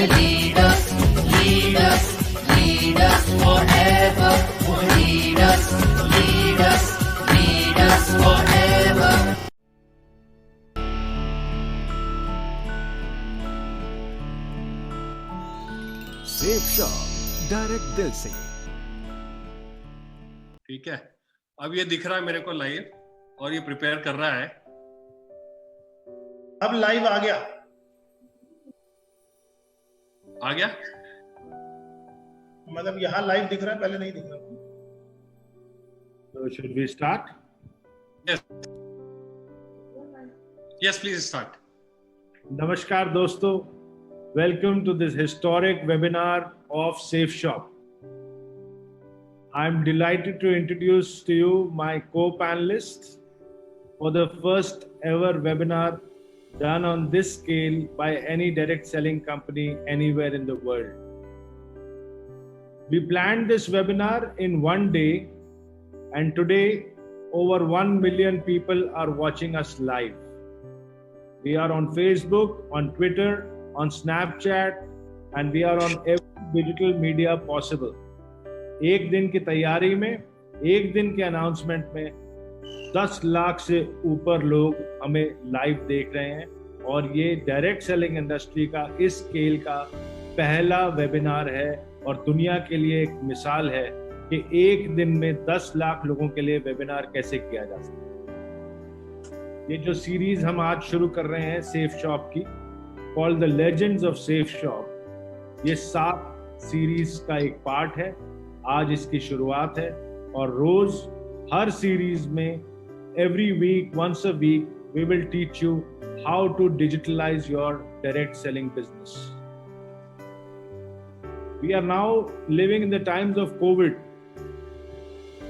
lead us, lead us, lead us forever. Lead us, lead us, lead us forever. Safe shop direct दिल से। ठीक है, अब ये दिख रहा है मेरे को लाइव और ये प्रिपेयर कर रहा है। अब लाइव आ गया। आ गया मतलब यहाँ लाइव दिख रहा है, पहले नहीं दिख रहा। So should we start? Yes. Yes, please start. नमस्कार दोस्तों, welcome to this historic webinar of Safe Shop. I'm delighted to introduce to you my co-panelists for the first ever webinar done on this scale by any direct selling company anywhere in the world. We planned this webinar in one day, and today over 1 million people are watching us live. We are on Facebook, on Twitter, on Snapchat, and we are on every digital media possible. एक दिन की तैयारी में, एक दिन के announcement में 10 लाख से ऊपर लोग हमें लाइव देख रहे हैं, और ये डायरेक्ट सेलिंग इंडस्ट्री का इस स्केल का पहला वेबिनार है और दुनिया के लिए एक मिसाल है कि एक दिन में 10 लाख लोगों के लिए वेबिनार कैसे किया जा सकता है। ये जो सीरीज हम आज शुरू कर रहे हैं सेफ शॉप की, called the legends of safe shop, ये 7 सीरीज का एक पार्ट है। आज इसकी शुरुआत है और रोज हर सीरीज में every week, once a week, we will teach you how to digitalize your direct selling business. We are now living in the times of COVID,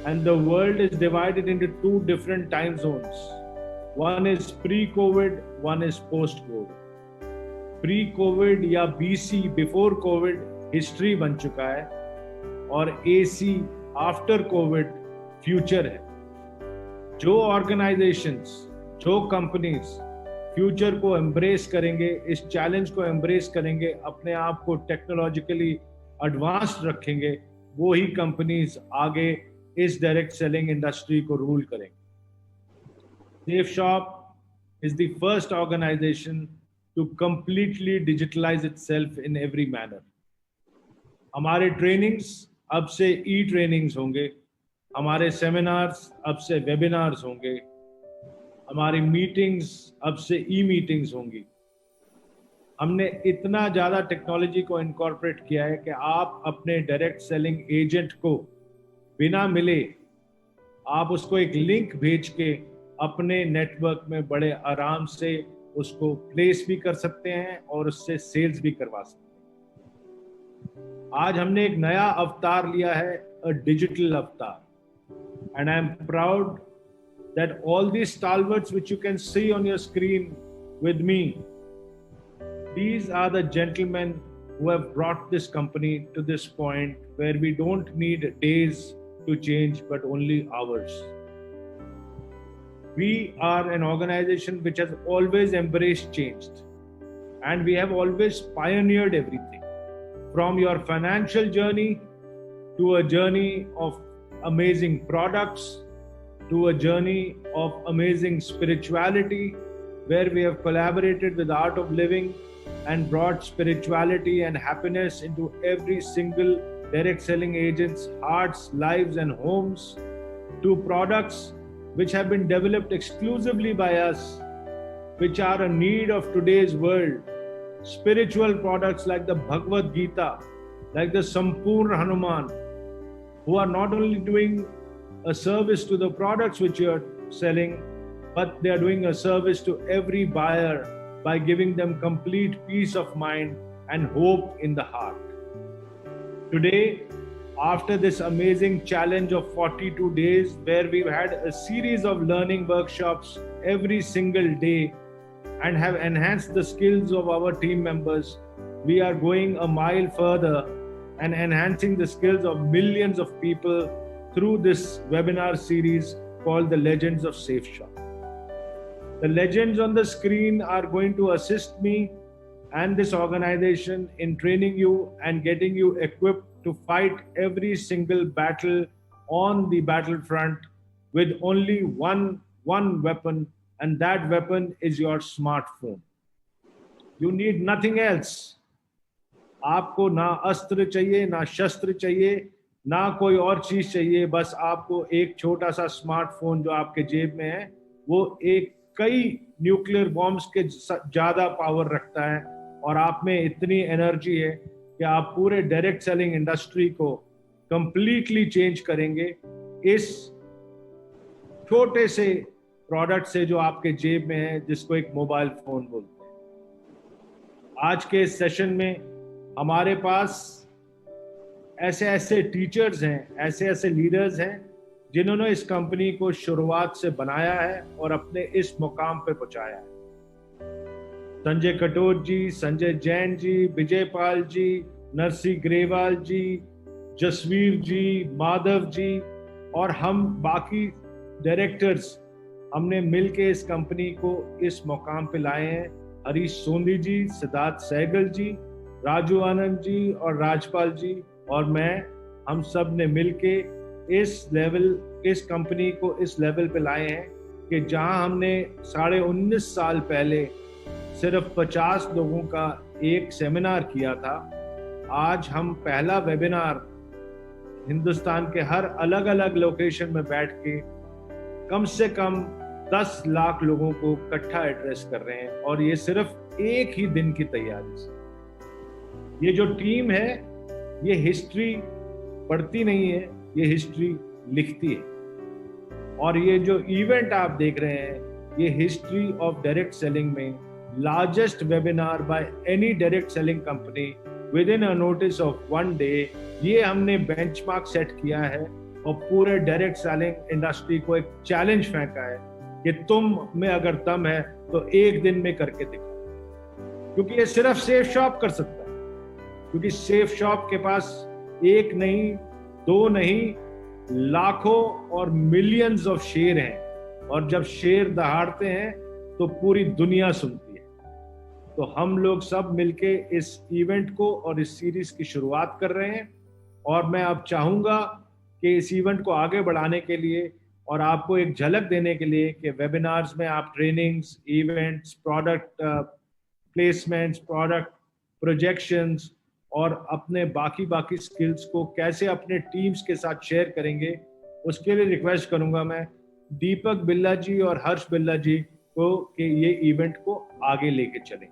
and the world is divided into 2 different time zones. One is pre-COVID, one is post-COVID. Pre-COVID या BC, before COVID, history बन चुका है, और AC, after COVID, future है। जो organisations, जो companies future को embrace करेंगे, इस चैलेंज को एम्ब्रेस करेंगे, अपने आप को टेक्नोलॉजिकली एडवांस्ड रखेंगे, वो ही कंपनीज आगे इस डायरेक्ट सेलिंग इंडस्ट्री को रूल करेंगे। Safe Shop is the first organisation to completely digitalise itself in every manner. हमारे ट्रेनिंग्स अब से ई ट्रेनिंग्स होंगे, हमारे सेमिनार्स अब से वेबिनार्स होंगे, हमारी मीटिंग्स अब से ई मीटिंग्स होंगी। हमने इतना ज़्यादा टेक्नोलॉजी को इनकॉर्पोरेट किया है कि आप अपने डायरेक्ट सेलिंग एजेंट को बिना मिले, आप उसको एक लिंक भेज के अपने नेटवर्क में बड़े आराम से उसको प्लेस भी कर सकते हैं और उससे सेल्स भी करवा सकते हैं। आज हमने एक नया अवतार लिया है, अ डिजिटल अवतार, and I'm proud that all these stalwarts which you can see on your screen with me, these are the gentlemen who have brought this company to this point where we don't need days to change but only hours. We are an organization which has always embraced change, and we have always pioneered everything from your financial journey to a journey of amazing products, to a journey of amazing spirituality, where we have collaborated with Art of Living and brought spirituality and happiness into every single direct selling agent's hearts, lives and homes, to products which have been developed exclusively by us, which are a need of today's world. Spiritual products like the Bhagavad Gita, like the Sampurna Hanuman, who are not only doing a service to the products which you are selling, but they are doing a service to every buyer by giving them complete peace of mind and hope in the heart. Today, after this amazing challenge of 42 days, where we've had a series of learning workshops every single day and have enhanced the skills of our team members, we are going a mile further and enhancing the skills of millions of people through this webinar series called the Legends of Safe Shop. The legends on the screen are going to assist me and this organization in training you and getting you equipped to fight every single battle on the battlefront with only one weapon, and that weapon is your smartphone. You need nothing else. आपको ना अस्त्र चाहिए, ना शस्त्र चाहिए, ना कोई और चीज चाहिए, बस आपको एक छोटा सा स्मार्टफोन जो आपके जेब में है, वो एक कई न्यूक्लियर बॉम्ब्स के ज्यादा पावर रखता है, और आप में इतनी एनर्जी है कि आप पूरे डायरेक्ट सेलिंग इंडस्ट्री को कंप्लीटली चेंज करेंगे इस छोटे से प्रोडक्ट से जो आपके जेब में है, जिसको एक मोबाइल फोन बोलते हैं। आज के इस सेशन में हमारे पास ऐसे टीचर्स हैं, ऐसे लीडर्स हैं जिन्होंने इस कंपनी को शुरुआत से बनाया है और अपने इस मुकाम पे पहुंचाया है। संजय कटोच जी, संजय जैन जी, विजय पाल जी, नरसी ग्रेवाल जी, जसवीर जी, माधव जी और हम बाकी डायरेक्टर्स, हमने मिलके इस कंपनी को इस मुकाम पे लाए हैं। हरीश सोंधी जी, सिद्धार्थ सहगल जी, राजू आनंद जी और राजपाल जी और मैं, हम सब ने मिलके इस कंपनी को इस लेवल पे लाए हैं कि जहां हमने 19.5 साल पहले सिर्फ 50 लोगों का एक सेमिनार किया था, आज हम पहला वेबिनार हिंदुस्तान के हर अलग अलग लोकेशन में बैठ के कम से कम 10 लाख लोगों को इकट्ठा एड्रेस कर रहे हैं, और ये सिर्फ एक ही दिन की तैयारी से। ये जो टीम है, ये हिस्ट्री पढ़ती नहीं है, ये हिस्ट्री लिखती है। और ये जो इवेंट आप देख रहे हैं, ये हिस्ट्री ऑफ डायरेक्ट सेलिंग में largest webinar by any direct selling company with in a notice of 1 day, ये हमने बेंचमार्क सेट किया है और पूरे डायरेक्ट सेलिंग इंडस्ट्री को एक चैलेंज फेंका है कि तुम में अगर दम है तो एक दिन में करके दिखाओ। क्योंकि ये सिर्फ सेफ शॉप कर सकता है, क्योंकि सेफ शॉप के पास एक नहीं, 2 नहीं, लाखों और मिलियंस ऑफ शेर हैं, और जब शेर दहाड़ते हैं तो पूरी दुनिया सुनती है। तो हम लोग सब मिलके इस इवेंट को और इस सीरीज की शुरुआत कर रहे हैं, और मैं अब चाहूंगा कि इस इवेंट को आगे बढ़ाने के लिए और आपको एक झलक देने के लिए कि वेबिनार्स में आप trainings, events, product placements, product projections और अपने बाकी स्किल्स को कैसे अपने टीम्स के साथ शेयर करेंगे, उसके लिए रिक्वेस्ट करूंगा मैं दीपक बिल्ला जी और हर्ष बिल्ला जी को कि ये इवेंट को आगे लेके चलें।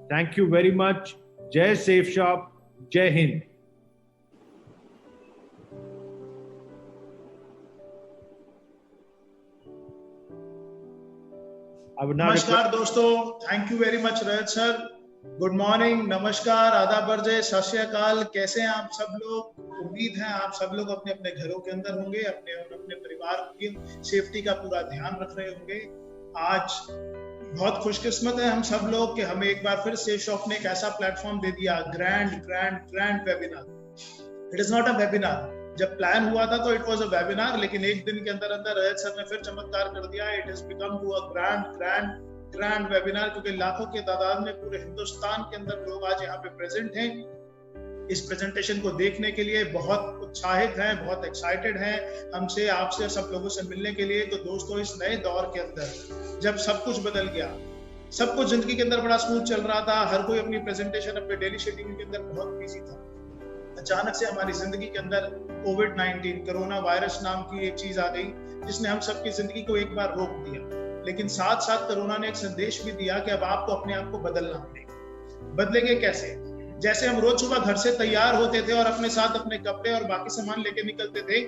Thank you very much. जय सेफ शॉप, जय हिंद। नमस्कार दोस्तों, thank you very much Rajat sir. Good morning, नमस्कार, आदाब, बरजे, सत श्री अकाल। कैसे हैं आप सब लोग? उम्मीद है आप सब लोग अपने अपने घरों के अंदर होंगे, अपने अपने परिवार की सेफ्टी का पूरा ध्यान रख रहे होंगे। आज बहुत खुशकिस्मत है हम सब लोग कि हमें एक बार फिर सेफ शॉप ने एक ऐसा प्लेटफॉर्म दे दिया, grand webinar. It is not a webinar. जब प्लान हुआ था तो इट वाज अ वेबिनार, लेकिन एक दिन के अंदर अंदर रजत सर ने फिर चमत्कार कर दिया। It has become to a grand webinar, क्योंकि लाखों के तादाद में पूरे हिंदुस्तान के अंदर लोग आज यहाँ पे प्रेजेंट हैं। इस प्रेजेंटेशन को देखने के लिए बहुत उत्साहित हैं, बहुत एक्साइटेड हैं हमसे, आपसे, सब लोगों से मिलने के लिए। तो दोस्तों, इस नए दौर के अंदर जब सब कुछ बदल गया, सब कुछ जिंदगी के अंदर बड़ा स्मूथ चल रहा था, हर कोई अपनी प्रेजेंटेशन, अपने डेली शेड्यूल के अंदर बहुत बिजी था, अचानक से हमारी जिंदगी के अंदर कोविड-19 कोरोना वायरस नाम की एक चीज आ गई, जिसने हम सबकी जिंदगी को एक बार रोक दिया। लेकिन साथ साथ कोरोना ने एक संदेश भी दिया कि अब आपको अपने आप को बदलना पड़ेगा। बदलेंगे कैसे? जैसे हम रोज सुबह घर से तैयार होते थे और अपने साथ अपने कपड़े और बाकी सामान लेके निकलते थे,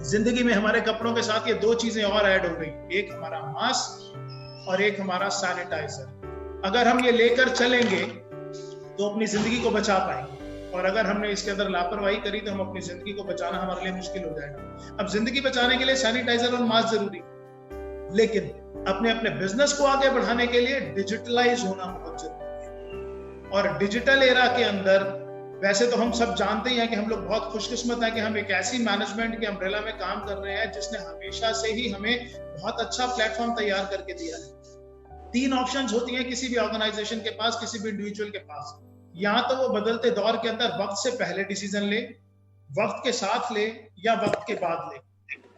जिंदगी में हमारे कपड़ों के साथ ये 2 चीजें और ऐड हो गई, एक हमारा मास्क और एक हमारा सैनिटाइजर। अगर हम ये लेकर चलेंगे तो अपनी जिंदगी को बचा पाएंगे, और अगर हमने इसके अंदर लापरवाही करी तो हम अपनी जिंदगी को बचाना हमारे लिए मुश्किल हो जाएगा। अब जिंदगी बचाने के लिए सैनिटाइजर और मास्क जरूरी, लेकिन अपने अपने बिजनेस को आगे बढ़ाने के लिए डिजिटलाइज होना बहुत जरूरी है। और डिजिटल एरा के अंदर वैसे तो हम सब जानते ही हैं कि हम लोग बहुत खुशकिस्मत हैं कि हम एक ऐसी मैनेजमेंट के अम्ब्रेला में काम कर रहे हैं जिसने हमेशा से ही हमें बहुत अच्छा प्लेटफॉर्म तैयार करके दिया है। 3 ऑप्शंस होती हैं किसी भी ऑर्गेनाइजेशन के पास, किसी भी इंडिविजुअल के पास। या तो वो बदलते दौर के अंदर वक्त से पहले डिसीजन ले, वक्त के साथ ले, या वक्त के बाद ले।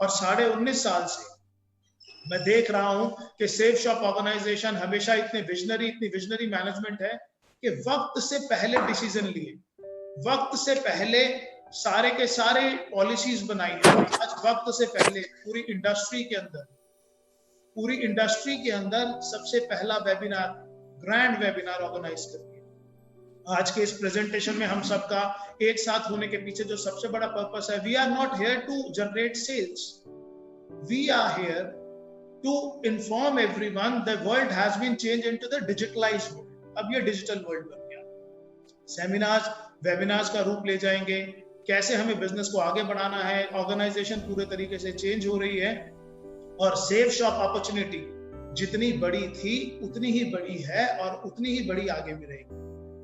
और 19.5 साल से मैं देख रहा हूं कि सेफ शॉप ऑर्गेनाइजेशन हमेशा इतनी विजनरी मैनेजमेंट है कि वक्त से पहले डिसीजन लिए, वक्त से पहले सारे के सारे पॉलिसीज बनाई है। आज वक्त से पहले पूरी इंडस्ट्री के अंदर सबसे पहला वेबिनार, ग्रैंड वेबिनार ऑर्गेनाइज करती है। आज के इस प्रेजेंटेशन में हम सबका एक साथ होने के पीछे जो सबसे बड़ा पर्पस है, we are not here to generate sales, we are here to inform everyone the world has been change into the digitalised world. अब ये डिजिटल वर्ल्ड बन गया। सेमिनार्स, वेबिनार्स का रूप ले जाएंगे, कैसे हमें बिजनेस को आगे बढ़ाना है, ऑर्गेनाइजेशन पूरे तरीके से चेंज हो रही है, और सेफ शॉप अपॉर्चुनिटी जितनी बड़ी थी उतनी ही बड़ी है और उतनी ही बड़ी आगे भी रहेगी।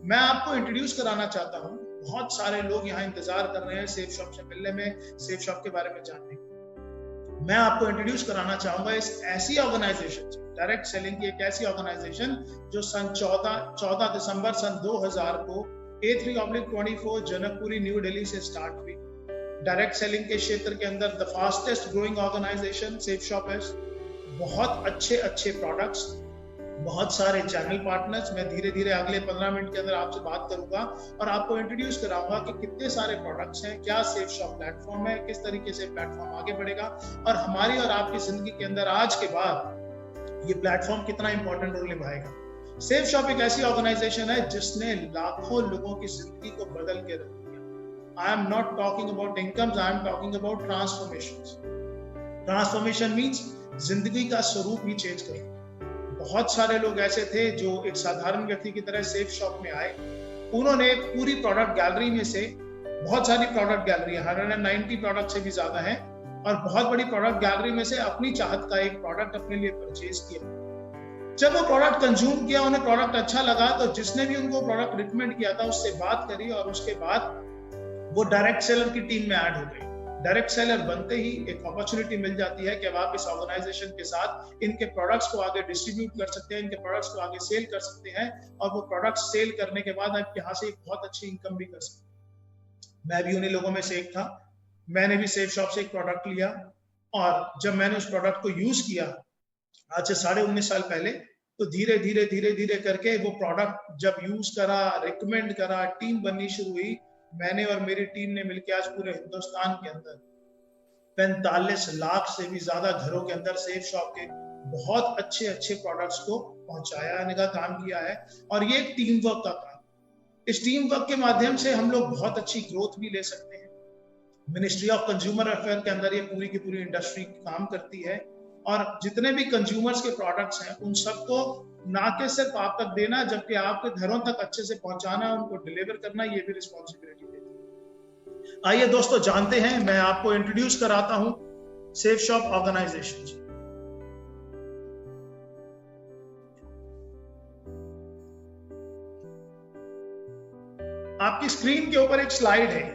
मैं आपको इंट्रोड्यूस कराना चाहता हूं, बहुत सारे लोग यहाँ इंतजार कर रहे हैं सेफ शॉप से मिलने में, सेफ शॉप के बारे में जानने। मैं आपको इंट्रोड्यूस कराना चाहूंगा इस ऐसी ऑर्गेनाइजेशन से, डायरेक्ट सेलिंग की एक ऐसी ऑर्गेनाइजेशन जो सन 14 दिसंबर सन 2000 को A3/24 जनकपुरी न्यू दिल्ली से स्टार्ट हुई। डायरेक्ट सेलिंग के क्षेत्र के अंदर the fastest growing organisation Safe Shop है। बहुत अच्छे प्रोडक्ट्स, बहुत सारे चैनल पार्टनर्स। मैं धीरे धीरे अगले 15 मिनट के अंदर आपसे बात करूंगा और आपको इंट्रोड्यूस कराऊंगा कि कितने सारे प्रोडक्ट्स हैं, क्या सेफ शॉप प्लेटफॉर्म है, किस तरीके से प्लेटफॉर्म आगे बढ़ेगा और हमारी और आपकी जिंदगी के अंदर आज के बाद ये प्लेटफॉर्म कितना इंपॉर्टेंट रोल निभाएगा। सेफ शॉप एक ऐसी ऑर्गेनाइजेशन है जिसने लाखों लोगों की जिंदगी को बदल के रख दिया। I am not talking about incomes, I am talking about transformations. Transformation means जिंदगी का स्वरूप ही चेंज करना। बहुत सारे लोग ऐसे थे जो एक साधारण व्यक्ति की तरह सेफ शॉप में आए। उन्होंने एक पूरी प्रोडक्ट गैलरी में से, बहुत सारी प्रोडक्ट गैलरी 190 प्रोडक्ट से भी ज्यादा है, और बहुत बड़ी प्रोडक्ट गैलरी में से अपनी चाहत का एक प्रोडक्ट अपने लिए परचेज किया। जब वो प्रोडक्ट कंज्यूम किया, उन्हें प्रोडक्ट अच्छा लगा, तो जिसने भी उनको प्रोडक्ट रिकमेंड किया था उससे बात करी और उसके बाद वो डायरेक्ट सेलर की टीम में ऐड हो गई। डायरेक्ट सेलर बनते ही एक अपॉर्चुनिटी मिल जाती है कि अब आप इस ऑर्गेनाइजेशन के साथ इनके प्रोडक्ट्स को आगे डिस्ट्रीब्यूट कर सकते हैं, इनके प्रोडक्ट्स को आगे सेल कर सकते हैं, और वो प्रोडक्ट्स सेल करने के बाद आप यहाँ से एक बहुत अच्छी इनकम भी कर सकते हैं। मैं भी उन्हीं लोगों में से एक था। मैंने भी सेफ शॉप से एक प्रोडक्ट लिया, और जब मैंने उस प्रोडक्ट को यूज किया आज से 19.5 साल पहले, तो धीरे धीरे करके वो प्रोडक्ट जब यूज करा, रिकमेंड करा, टीम बननी शुरू हुई। मैंने और मेरी टीम ने मिलकर आज पूरे हिंदुस्तान के अंदर 45 लाख से भी ज्यादा घरों के अंदर सेफ शॉप के बहुत अच्छे प्रोडक्ट्स को पहुंचाने का काम किया है। और ये एक टीम वर्क का काम। इस टीम वर्क के माध्यम से हम लोग बहुत अच्छी ग्रोथ भी ले सकते हैं। मिनिस्ट्री ऑफ कंज्यूमर अफेयर के अंदर ये पूरी की पूरी इंडस्ट्री काम करती है, और जितने भी कंज्यूमर्स के प्रोडक्ट्स हैं उन सबको ना के सिर्फ आप तक देना, जबकि आपके घरों तक अच्छे से पहुंचाना, उनको डिलीवर करना, ये भी रिस्पॉन्सिबिलिटी देती है। आइए दोस्तों जानते हैं, मैं आपको इंट्रोड्यूस कराता हूं सेफ शॉप ऑर्गेनाइजेशन। आपकी स्क्रीन के ऊपर एक स्लाइड है,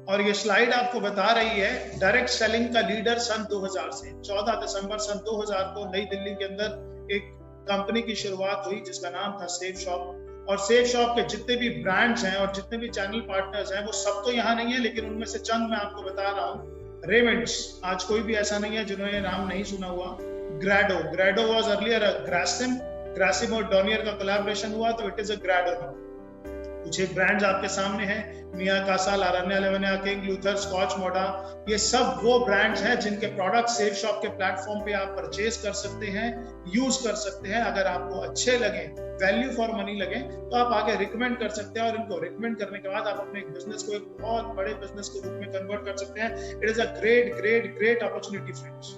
और ये स्लाइड आपको बता रही है डायरेक्ट सेलिंग का लीडर सन 2000 से। 14 दिसंबर सन 2000 को नई दिल्ली के अंदर एक कंपनी की शुरुआत हुई जिसका नाम था सेफ शॉप। और सेफ शॉप के जितने भी ब्रांड्स हैं और जितने भी चैनल पार्टनर्स हैं वो सब तो यहाँ नहीं है, लेकिन उनमें से चंद मैं आपको बता रहा हूँ। रेमंड्स, आज कोई भी ऐसा नहीं है जिन्होंने नाम नहीं सुना हुआ। ग्रेडो वाज अर्लियर अ ग्रासिम और डॉनियर का कोलैबोरेशन हुआ तो इट इज अ ग्रेडो। कुछ एक ब्रांड्स आपके सामने हैं, मिया कासा, लारन्या लेवनिया, किंग लूथर, स्कॉच मोडा। ये सब वो ब्रांड्स हैं जिनके प्रोडक्ट सेफ शॉप के प्लेटफॉर्म पे आप परचेज कर सकते हैं, यूज कर सकते हैं। अगर आपको अच्छे लगे, वैल्यू फॉर मनी लगे, तो आप आगे रिकमेंड कर सकते हैं, और इनको रिकमेंड करने के बाद आप अपने एक बिजनेस को एक बहुत बड़े बिजनेस के रूप में कन्वर्ट कर सकते हैं। It is a great opportunity friends.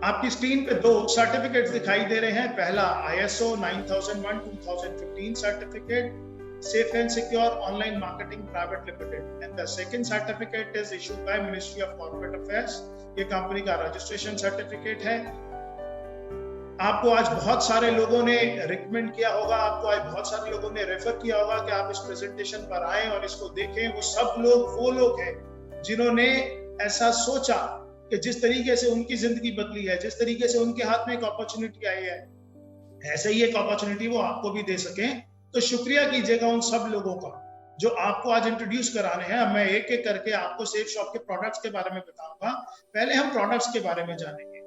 आपकी स्क्रीन पे 2 सर्टिफिकेट्स दिखाई दे रहे हैं। पहला ISO 9001:2015 certificate, Safe and Secure Online Marketing Private Limited, and the second certificate is issued by Ministry of Corporate Affairs. ये कंपनी का रजिस्ट्रेशन सर्टिफिकेट है। आपको आज बहुत सारे लोगों ने रिकमेंड किया होगा, आपको आज बहुत सारे लोगों ने रेफर किया होगा कि आप इस प्रेजेंटेशन पर आए और इसको देखें। वो सब लोग वो लोग हैं जिन्होंने ऐसा सोचा कि जिस तरीके से उनकी जिंदगी बदली है, जिस तरीके से उनके हाथ में एक अपॉर्चुनिटी आई है, ऐसे ही एक अपॉर्चुनिटी वो आपको भी दे सकें। तो शुक्रिया कीजिएगा उन सब लोगों का जो आपको आज इंट्रोड्यूस कराने हैं। मैं एक एक करके आपको सेफ शॉप के प्रोडक्ट्स के बारे में बताऊंगा। पहले हम प्रोडक्ट्स के बारे में जानेंगे।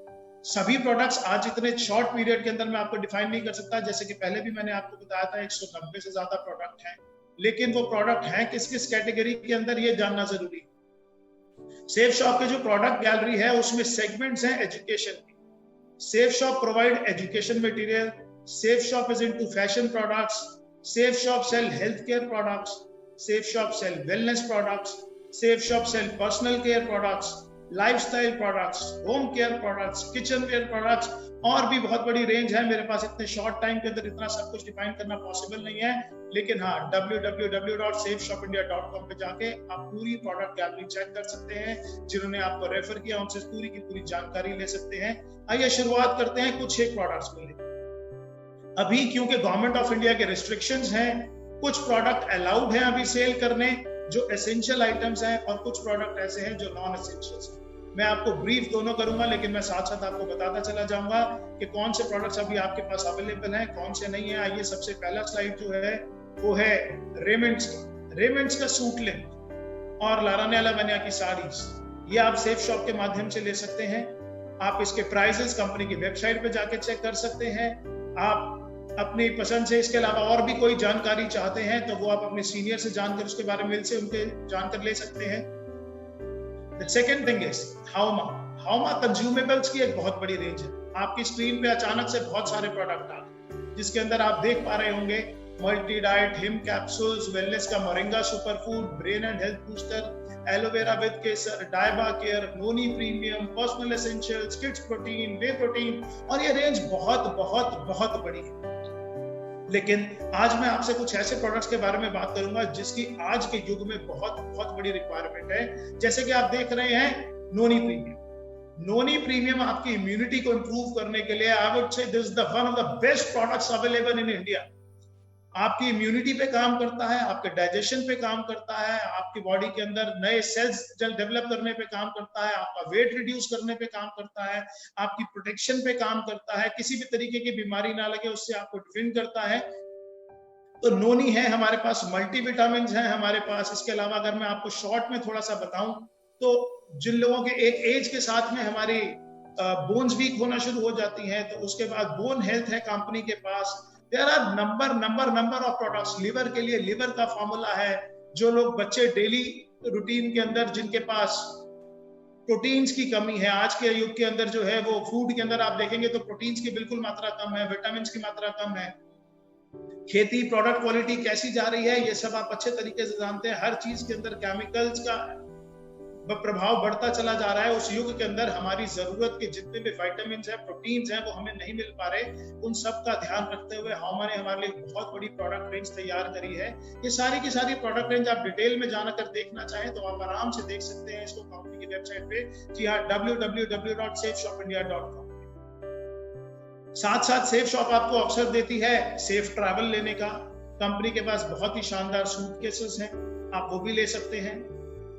सभी प्रोडक्ट्स आज इतने शॉर्ट पीरियड के अंदर मैं आपको डिफाइन नहीं कर सकता, जैसे कि पहले भी मैंने आपको बताया था 190 से ज्यादा प्रोडक्ट हैं, लेकिन वो प्रोडक्ट हैं किस किस कैटेगरी के अंदर, ये जानना जरूरी है। सेफ शॉप के जो प्रोडक्ट गैलरी है उसमें सेगमेंट्स हैं एजुकेशन की। Safe Shop provide education material, Safe Shop is into fashion products, Safe Shop sell health care products, Safe Shop sell wellness products, Safe Shop sell personal care products, lifestyle products, home care products, kitchen ware products, और भी बहुत बड़ी range है। मेरे पास इतने short time के अंदर इतना सब कुछ डिफाइन करना पॉसिबल नहीं है, लेकिन हाँ, www.safeshopindia.com पे जाके आप पूरी प्रोडक्ट गैलरी चेक कर सकते हैं। जिन्होंने आपको रेफर किया उनसे पूरी की पूरी जानकारी ले सकते हैं। आइए शुरुआत करते हैं कुछ एक प्रोडक्ट्स को लेकर। अभी क्योंकि गवर्नमेंट ऑफ इंडिया के रिस्ट्रिक्शंस हैं, कुछ प्रोडक्ट अलाउड हैं अभी सेल करने जो एसेंशियल आइटम्स हैं, और कुछ प्रोडक्ट ऐसे हैं जो नॉन एसेंशियल्स हैं। मैं आपको ब्रीफ दोनों करूंगा, लेकिन मैं साथ साथ आपको बताता चला जाऊंगा कि कौन से प्रोडक्ट्स अभी आपके पास अवेलेबल हैं, कौन से नहीं है। आइए सबसे पहला स्लाइड जो है वो है रेमंड्स का सूट लिंक और लारानेला बनिया की साड़ीज। ये आप सेफ शॉप के माध्यम से ले सकते हैं। आप इसके प्राइसेस कंपनी की वेबसाइट पे जाके चेक कर सकते हैं। आप अपनी पसंद से इसके अलावा और भी कोई जानकारी चाहते हैं तो वो आप अपने सीनियर से जानकर उसके बारे में से उनके जानकर ले सकते हैं। The second thing is हाउमा कंज्यूमेबल्स की एक बहुत बड़ी रेंज है। आपकी स्क्रीन पे अचानक से बहुत सारे प्रोडक्ट आ गए, जिसके अंदर आप देख पा रहे होंगे मल्टी डाइट, हिम कैप्सूल्स, वेलनेस का moringa super food, brain and health booster, aloe vera with kesar, डायबा care, noni premium, personal essentials, kids protein, whey protein, और ये रेंज बहुत बहुत बहुत बड़ी है। लेकिन आज मैं आपसे कुछ ऐसे प्रोडक्ट्स के बारे में बात करूंगा जिसकी आज के युग में बहुत बहुत बड़ी रिक्वायरमेंट है। जैसे कि आप देख रहे हैं नोनी प्रीमियम आपकी इम्यूनिटी को इंप्रूव करने के लिए I would say this is the one of the best products available in India. आपकी इम्यूनिटी पे काम करता है, आपके डाइजेशन पे काम करता है, आपकी बॉडी के अंदर नए सेल्स डेवलप करने पे काम करता है, आपका वेट रिड्यूस करने पे काम करता है, आपकी प्रोटेक्शन पे काम करता है, किसी भी तरीके की बीमारी ना लगे उससे आपको डिफेंड करता है। तो नोनी है हमारे पास, मल्टीविटामिन है हमारे पास। इसके अलावा अगर मैं आपको शॉर्ट में थोड़ा सा बताऊं तो जिन लोगों के एक एज के साथ में हमारी बोन्स वीक होना शुरू हो जाती हैं, तो उसके बाद बोन हेल्थ है कंपनी के पास। There are number of products. Liver के लिए लिवर का फॉर्मूला है। जो लोग बच्चे डेली रूटीन के अंदर जिनके पास प्रोटीन्स की कमी है, आज के युग के अंदर जो है वो फूड के अंदर आप देखेंगे तो प्रोटीन्स की बिल्कुल मात्रा कम है, विटामिन की मात्रा कम है। खेती प्रोडक्ट क्वालिटी कैसी जा रही है ये सब आप अच्छे तरीके से जानते हैं। हर चीज के अंदर केमिकल्स का प्रभाव बढ़ता चला जा रहा है। उस युग के अंदर हमारी जरूरत के जितने भी विटामिन है, प्रोटीन्स हैं, वो हमें नहीं मिल पा रहे। उन सब का ध्यान रखते हुए हाउमा ने हमारे लिए बहुत बड़ी प्रोडक्ट रेंज तैयार करी है। ये सारी की सारी प्रोडक्ट रेंज आप डिटेल में जानकर देखना चाहें तो आप आराम से देख सकते हैं इसको कंपनी की वेबसाइट पे। जी हाँ, www.safeshopindia.com। साथ साथ सेफ शॉप आपको अवसर देती है सेफ ट्रैवल लेने का। कंपनी के पास बहुत ही शानदार सूटकेसेस हैं, आप वो भी ले सकते हैं।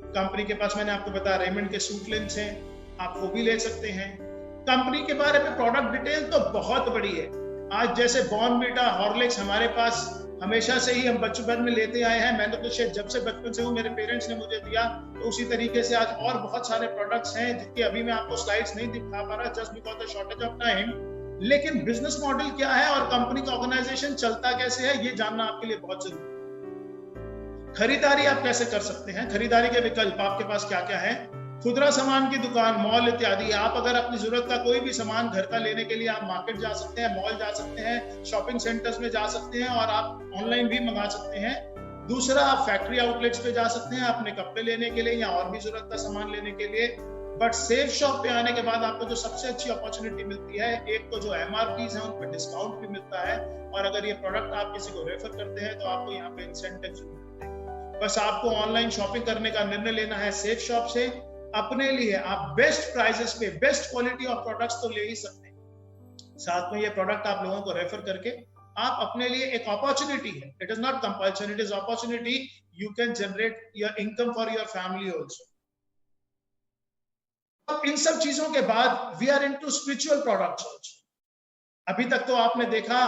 कंपनी के पास मैंने आपको बताया रेमंड के सूट लेंस हैं, आप वो भी ले सकते हैं। कंपनी के बारे में प्रोडक्ट डिटेल तो बहुत बड़ी है। आज जैसे बॉर्नवीटा, हॉर्लिक्स हमारे पास हमेशा से ही हम बचपन में लेते आए हैं। मैंने तो शायद जब से बचपन से हूँ, मेरे पेरेंट्स ने मुझे दिया, तो उसी तरीके से आज और बहुत सारे प्रोडक्ट्स हैं जिनकी अभी मैं आपको स्लाइड्स नहीं दिखा पा रहा just because the shortage of time. लेकिन बिजनेस मॉडल क्या है और कंपनी का ऑर्गेनाइजेशन चलता कैसे है ये जानना आपके लिए बहुत जरूरी है। खरीदारी आप कैसे कर सकते हैं, खरीदारी के विकल्प आपके पास क्या क्या है। खुदरा सामान की दुकान, मॉल इत्यादि। आप अगर अपनी जरूरत का कोई भी सामान घर का लेने के लिए आप मार्केट जा सकते हैं, मॉल जा सकते हैं, शॉपिंग सेंटर्स में जा सकते हैं, और आप ऑनलाइन भी मंगा सकते हैं। दूसरा, आप फैक्ट्री आउटलेट्स पे जा सकते हैं अपने कपड़े लेने के लिए या और भी जरूरत का सामान लेने के लिए। बट सेफ शॉप पे आने के बाद आपको जो सबसे अच्छी अपॉर्चुनिटी मिलती है, एक तो जो MRPs है उन पर डिस्काउंट भी मिलता है, और अगर ये प्रोडक्ट आप किसी को रेफर करते हैं तो आपको यहाँ पे इंसेंटिव्स भी मिलते हैं। बस आपको ऑनलाइन शॉपिंग करने का निर्णय लेना है सेफ शॉप से। अपने लिए आप बेस्ट प्राइसेस पे बेस्ट क्वालिटी ऑफ प्रोडक्ट्स तो ले ही सकते हैं, साथ में ये प्रोडक्ट आप लोगों को रेफर करके आप अपने लिए एक अपॉर्चुनिटी है, it is not compulsion, it is opportunity, you can generate your income for your family also. इन सब चीजों के बाद we are into spiritual products. अभी तक तो आपने देखा,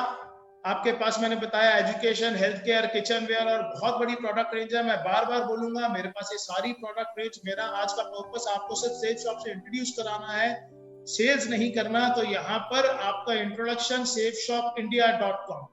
आपके पास मैंने बताया education, health care, kitchenware और बहुत बड़ी प्रोडक्ट रेंज है। मैं बार बार बोलूंगा, मेरे पास ये सारी प्रोडक्ट रेंज, मेरा आज का पर्पस आपको सिर्फ सेफ शॉप से इंट्रोड्यूस कराना है, सेल्स नहीं करना। तो यहाँ पर आपका इंट्रोडक्शन safeshopindia.com,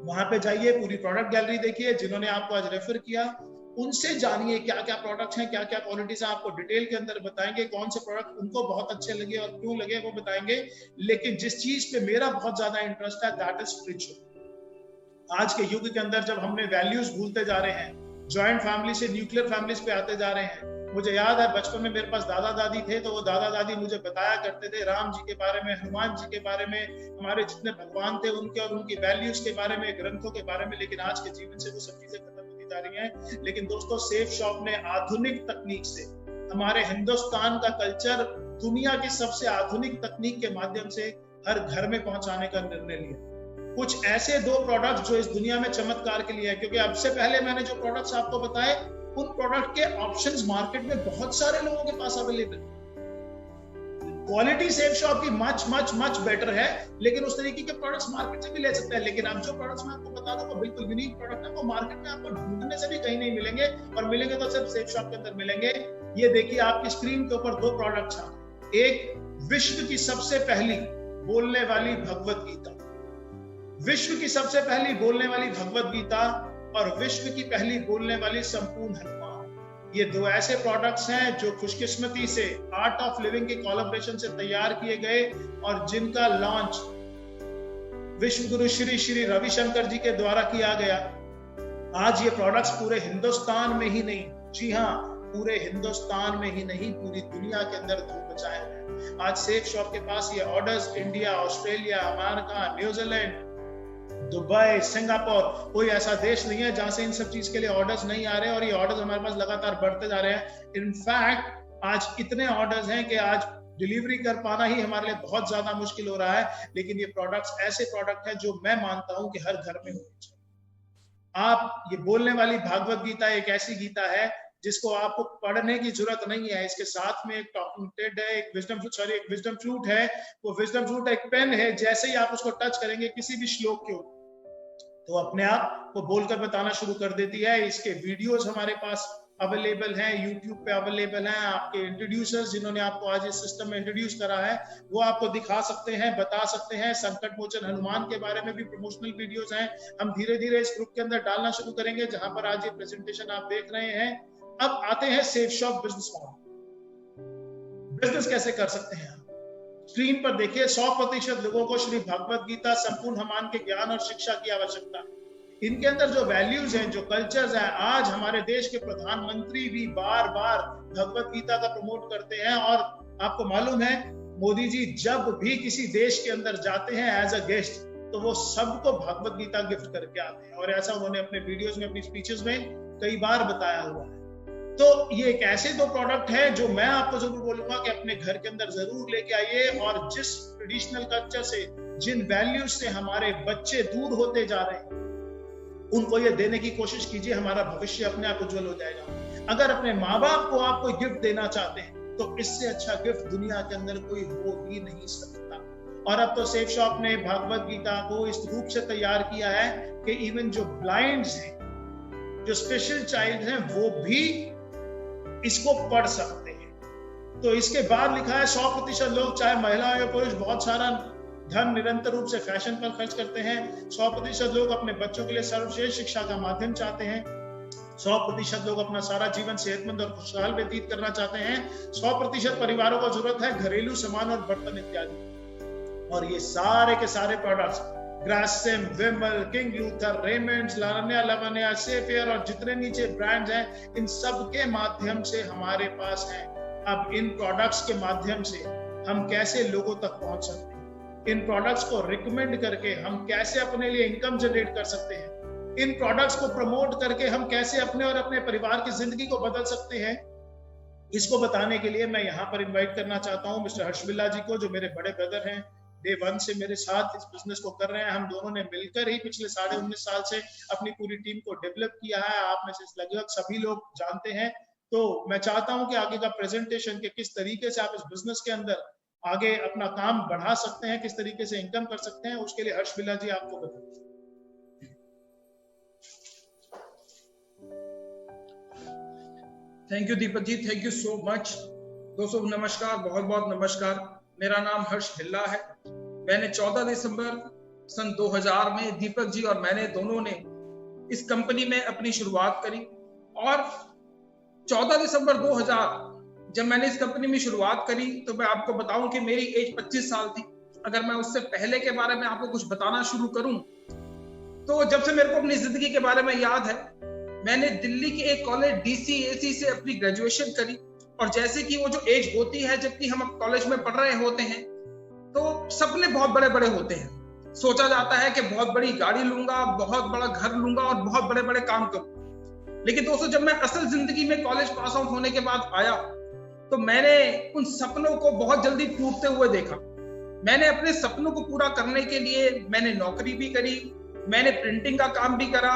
वहां पे जाइए, पूरी प्रोडक्ट गैलरी देखिए। जिन्होंने आपको आज रेफर किया उनसे जानिए क्या क्या प्रोडक्ट्स हैं, क्या क्या क्वालिटीज हैं, आपको डिटेल के अंदर बताएंगे कौन से प्रोडक्ट उनको बहुत अच्छे लगे और क्यों लगे वो बताएंगे। लेकिन जिस चीज पे मेरा बहुत ज्यादा इंटरेस्ट है दैट इज स्पिरिचुअल। आज के युग के अंदर जब हमने वैल्यूज भूलते जा रहे हैं, जॉइंट फैमिली से न्यूक्लियर फैमिलीज पे आते जा रहे हैं। मुझे याद है बचपन में मेरे पास दादा दादी थे, तो वो दादा दादी मुझे बताया करते थे राम जी के बारे में, हनुमान जी के बारे में, हमारे जितने भगवान थे उनके और उनकी वैल्यूज के बारे में, ग्रंथों के बारे में। लेकिन आज के जीवन से वो सब चीजें खत्म होती जा रही हैं। लेकिन दोस्तों, सेफ शॉप ने आधुनिक तकनीक से हमारे हिंदुस्तान का कल्चर दुनिया की सबसे आधुनिक तकनीक के माध्यम से हर घर में पहुंचाने का निर्णय लिया। कुछ ऐसे 2 प्रोडक्ट जो इस दुनिया में चमत्कार के लिए है, क्योंकि अब से पहले मैंने जो प्रोडक्ट्स आपको बताए उन प्रोडक्ट के ऑप्शंस मार्केट में बहुत सारे लोगों के पास अवेलेबल है। क्वालिटी सेफ शॉप की मच मच मच बेटर है, लेकिन उस तरीके के प्रोडक्ट्स मार्केट से भी ले सकते हैं। लेकिन अब जो प्रोडक्ट्स मैं आपको बता दूं वो बिल्कुल यूनिक प्रोडक्ट है, वो मार्केट में आपको ढूंढने से भी कहीं नहीं मिलेंगे, और मिलेंगे तो सिर्फ सेफ शॉप के अंदर मिलेंगे। ये देखिए आपकी स्क्रीन के ऊपर 2 प्रोडक्ट्स हैं। एक विश्व की सबसे पहली बोलने वाली भगवत गीता, विश्व की सबसे पहली बोलने वाली भगवत गीता और विश्व की पहली बोलने वाली संपूर्ण हनुमान। ये 2 ऐसे प्रोडक्ट्स हैं जो खुशकिस्मती से आर्ट ऑफ लिविंग के कोलैबोरेशन से तैयार किए गए और जिनका लॉन्च विश्व गुरु श्री श्री रविशंकर जी के द्वारा किया गया। आज ये प्रोडक्ट्स पूरे हिंदुस्तान में ही नहीं, जी हाँ, पूरे हिंदुस्तान में ही नहीं, पूरी दुनिया के अंदर धूम मचाए हुए हैं। आज सेफ शॉप के पास ये orders India, Australia, America, New Zealand, Dubai, Singapore, कोई ऐसा देश नहीं है जहां से इन सब चीज के लिए ऑर्डर्स नहीं आ रहे हैं, और ये ऑर्डर्स हमारे पास लगातार बढ़ते जा रहे हैं। इनफैक्ट आज इतने ऑर्डर्स हैं कि आज डिलीवरी कर पाना ही हमारे लिए बहुत ज्यादा मुश्किल हो रहा है। लेकिन ये प्रोडक्ट्स ऐसे प्रोडक्ट हैं जो मैं मानता हूं कि हर घर में होनी चाहिए। आप ये बोलने वाली भागवत गीता एक ऐसी गीता है जिसको आपको पढ़ने की जरूरत नहीं है। इसके साथ में एक टॉकिंग टेड है, एक विजडम फ्लूट है। वो विजडम फ्लूट एक पेन है, जैसे ही आप उसको टच करेंगे किसी भी श्लोक के ऊपर तो अपने आप वो बोलकर बताना शुरू कर देती है। इसके वीडियोस हमारे पास अवेलेबल हैं, यूट्यूब पे अवेलेबल हैं। आपके इंट्रोड्यूसर्स जिन्होंने आपको आज इस सिस्टम में इंट्रोड्यूस करा है वो आपको दिखा सकते हैं, बता सकते हैं। संकट मोचन हनुमान के बारे में भी प्रमोशनल वीडियोस हैं, हम धीरे धीरे इस ग्रुप के अंदर डालना शुरू करेंगे, जहां पर आज ये प्रेजेंटेशन आप देख रहे हैं। अब आते हैं safe shop business model. Business कैसे कर सकते हैं? स्क्रीन पर देखिए, 100% लोगों को श्री भगवत गीता संपूर्ण हनुमान के ज्ञान और शिक्षा की आवश्यकता है। इनके अंदर जो वैल्यूज हैं, जो कल्चर्स हैं, आज हमारे देश के प्रधानमंत्री भी बार बार भगवत गीता का प्रमोट करते हैं। और आपको मालूम है मोदी जी जब भी किसी देश के अंदर जाते हैं एज अ गेस्ट तो वो सबको भगवत गीता गिफ्ट करके आते हैं, और ऐसा उन्होंने अपने वीडियोस में, अपनी स्पीचेस में कई बार बताया हुआ है। तो ये एक ऐसे 2 प्रोडक्ट है जो मैं आपको जरूर बोलूंगा कि अपने घर के अंदर जरूर लेके आइए, और जिस ट्रेडिशनल कल्चर से, जिन वैल्यूज से हमारे बच्चे दूर होते जा रहे हैं उनको ये देने की कोशिश कीजिए। हमारा भविष्य अपने आप उज्जवल हो जाएगा। अगर अपने माँ बाप को आप कोई गिफ्ट देना चाहते हैं तो इससे अच्छा गिफ्ट दुनिया के अंदर कोई हो ही नहीं सकता। और अब तो सेफ शॉप ने भागवत गीता को इस रूप से तैयार किया है कि इवन जो ब्लाइंड्स हैं, जो स्पेशल चाइल्ड हैं, वो भी इसको पढ़ सकते हैं। तो इसके बाद लिखा है 100% लोग, चाहे महिला या पुरुष, बहुत सारा धन निरंतर रूप से फैशन पर खर्च करते हैं। 100% लोग अपने बच्चों के लिए सर्वश्रेष्ठ शिक्षा का माध्यम चाहते हैं। 100% लोग अपना सारा जीवन सेहतमंद और खुशहाल व्यतीत करना चाहते हैं। 100% परिवारों को जरूरत है घरेलू सामान और बर्तन इत्यादि। और ये सारे के सारे प्रोडक्ट्स, ग्रासिम, विमल, किंग ल्यूथर, रेमंड्स, लावण्या, लवण्या, सेफियर और जितने नीचे ब्रांड्स हैं, इन सब के माध्यम से हमारे पास हैं। अब इन प्रोडक्ट्स के माध्यम से हम कैसे लोगों तक पहुंच सकते हैं, इन प्रोडक्ट्स को रिकमेंड करके हम कैसे अपने लिए इनकम जनरेट कर सकते हैं, इन प्रोडक्ट्स को प्रमोट करके हम कैसे अपने और अपने परिवार की जिंदगी को बदल सकते हैं, इसको बताने के लिए मैं यहाँ पर इनवाइट करना चाहता हूँ मिस्टर हर्ष बिल्ला जी को, जो मेरे बड़े ब्रदर हैं। डे 1 से मेरे साथ इस बिजनेस को कर रहे हैं। हम दोनों ने मिलकर ही पिछले 19.5 साल से अपनी पूरी टीम को डेवलप किया है। आप में से लगभग सभी लोग जानते हैं। तो मैं चाहता हूं कि आगे का प्रेजेंटेशन के किस तरीके से आप इस बिजनेस के अंदर आगे अपना काम बढ़ा सकते हैं, किस तरीके से इनकम कर सकते हैं, उसके लिए हर्ष बिल्ला जी आपको बताएं। Thank you Deepak ji, thank you so much. दोस्तों नमस्कार, बहुत बहुत नमस्कार। मेरा नाम हर्ष बिल्ला है। मैंने 14 दिसंबर सन 2000 में दीपक जी और मैंने दोनों ने इस कंपनी में अपनी शुरुआत करी और 14 दिसंबर 2000 जब मैंने इस कंपनी में शुरुआत करी तो मैं आपको बताऊं कि मेरी एज 25 साल थी। अगर मैं उससे पहले के बारे में आपको कुछ बताना शुरू करूं तो जब से मेरे को अपनी जिंदगी के बारे में याद है, मैंने दिल्ली के एक कॉलेज DCAC से अपनी ग्रेजुएशन करी और जैसे कि वो जो एज होती है जबकि हम अब कॉलेज में पढ़ रहे होते हैं तो सपने बहुत बड़े बड़े होते हैं। सोचा जाता है कि बहुत बड़ी गाड़ी लूंगा, बहुत बड़ा घर लूंगा और बहुत बड़े बड़े काम करूंगा। लेकिन दोस्तों जब मैं असल जिंदगी में कॉलेज पास आउट होने के बाद आया तो मैंने उन सपनों को बहुत जल्दी टूटते हुए देखा। मैंने अपने सपनों को पूरा करने के लिए मैंने नौकरी भी करी, मैंने प्रिंटिंग का काम भी करा,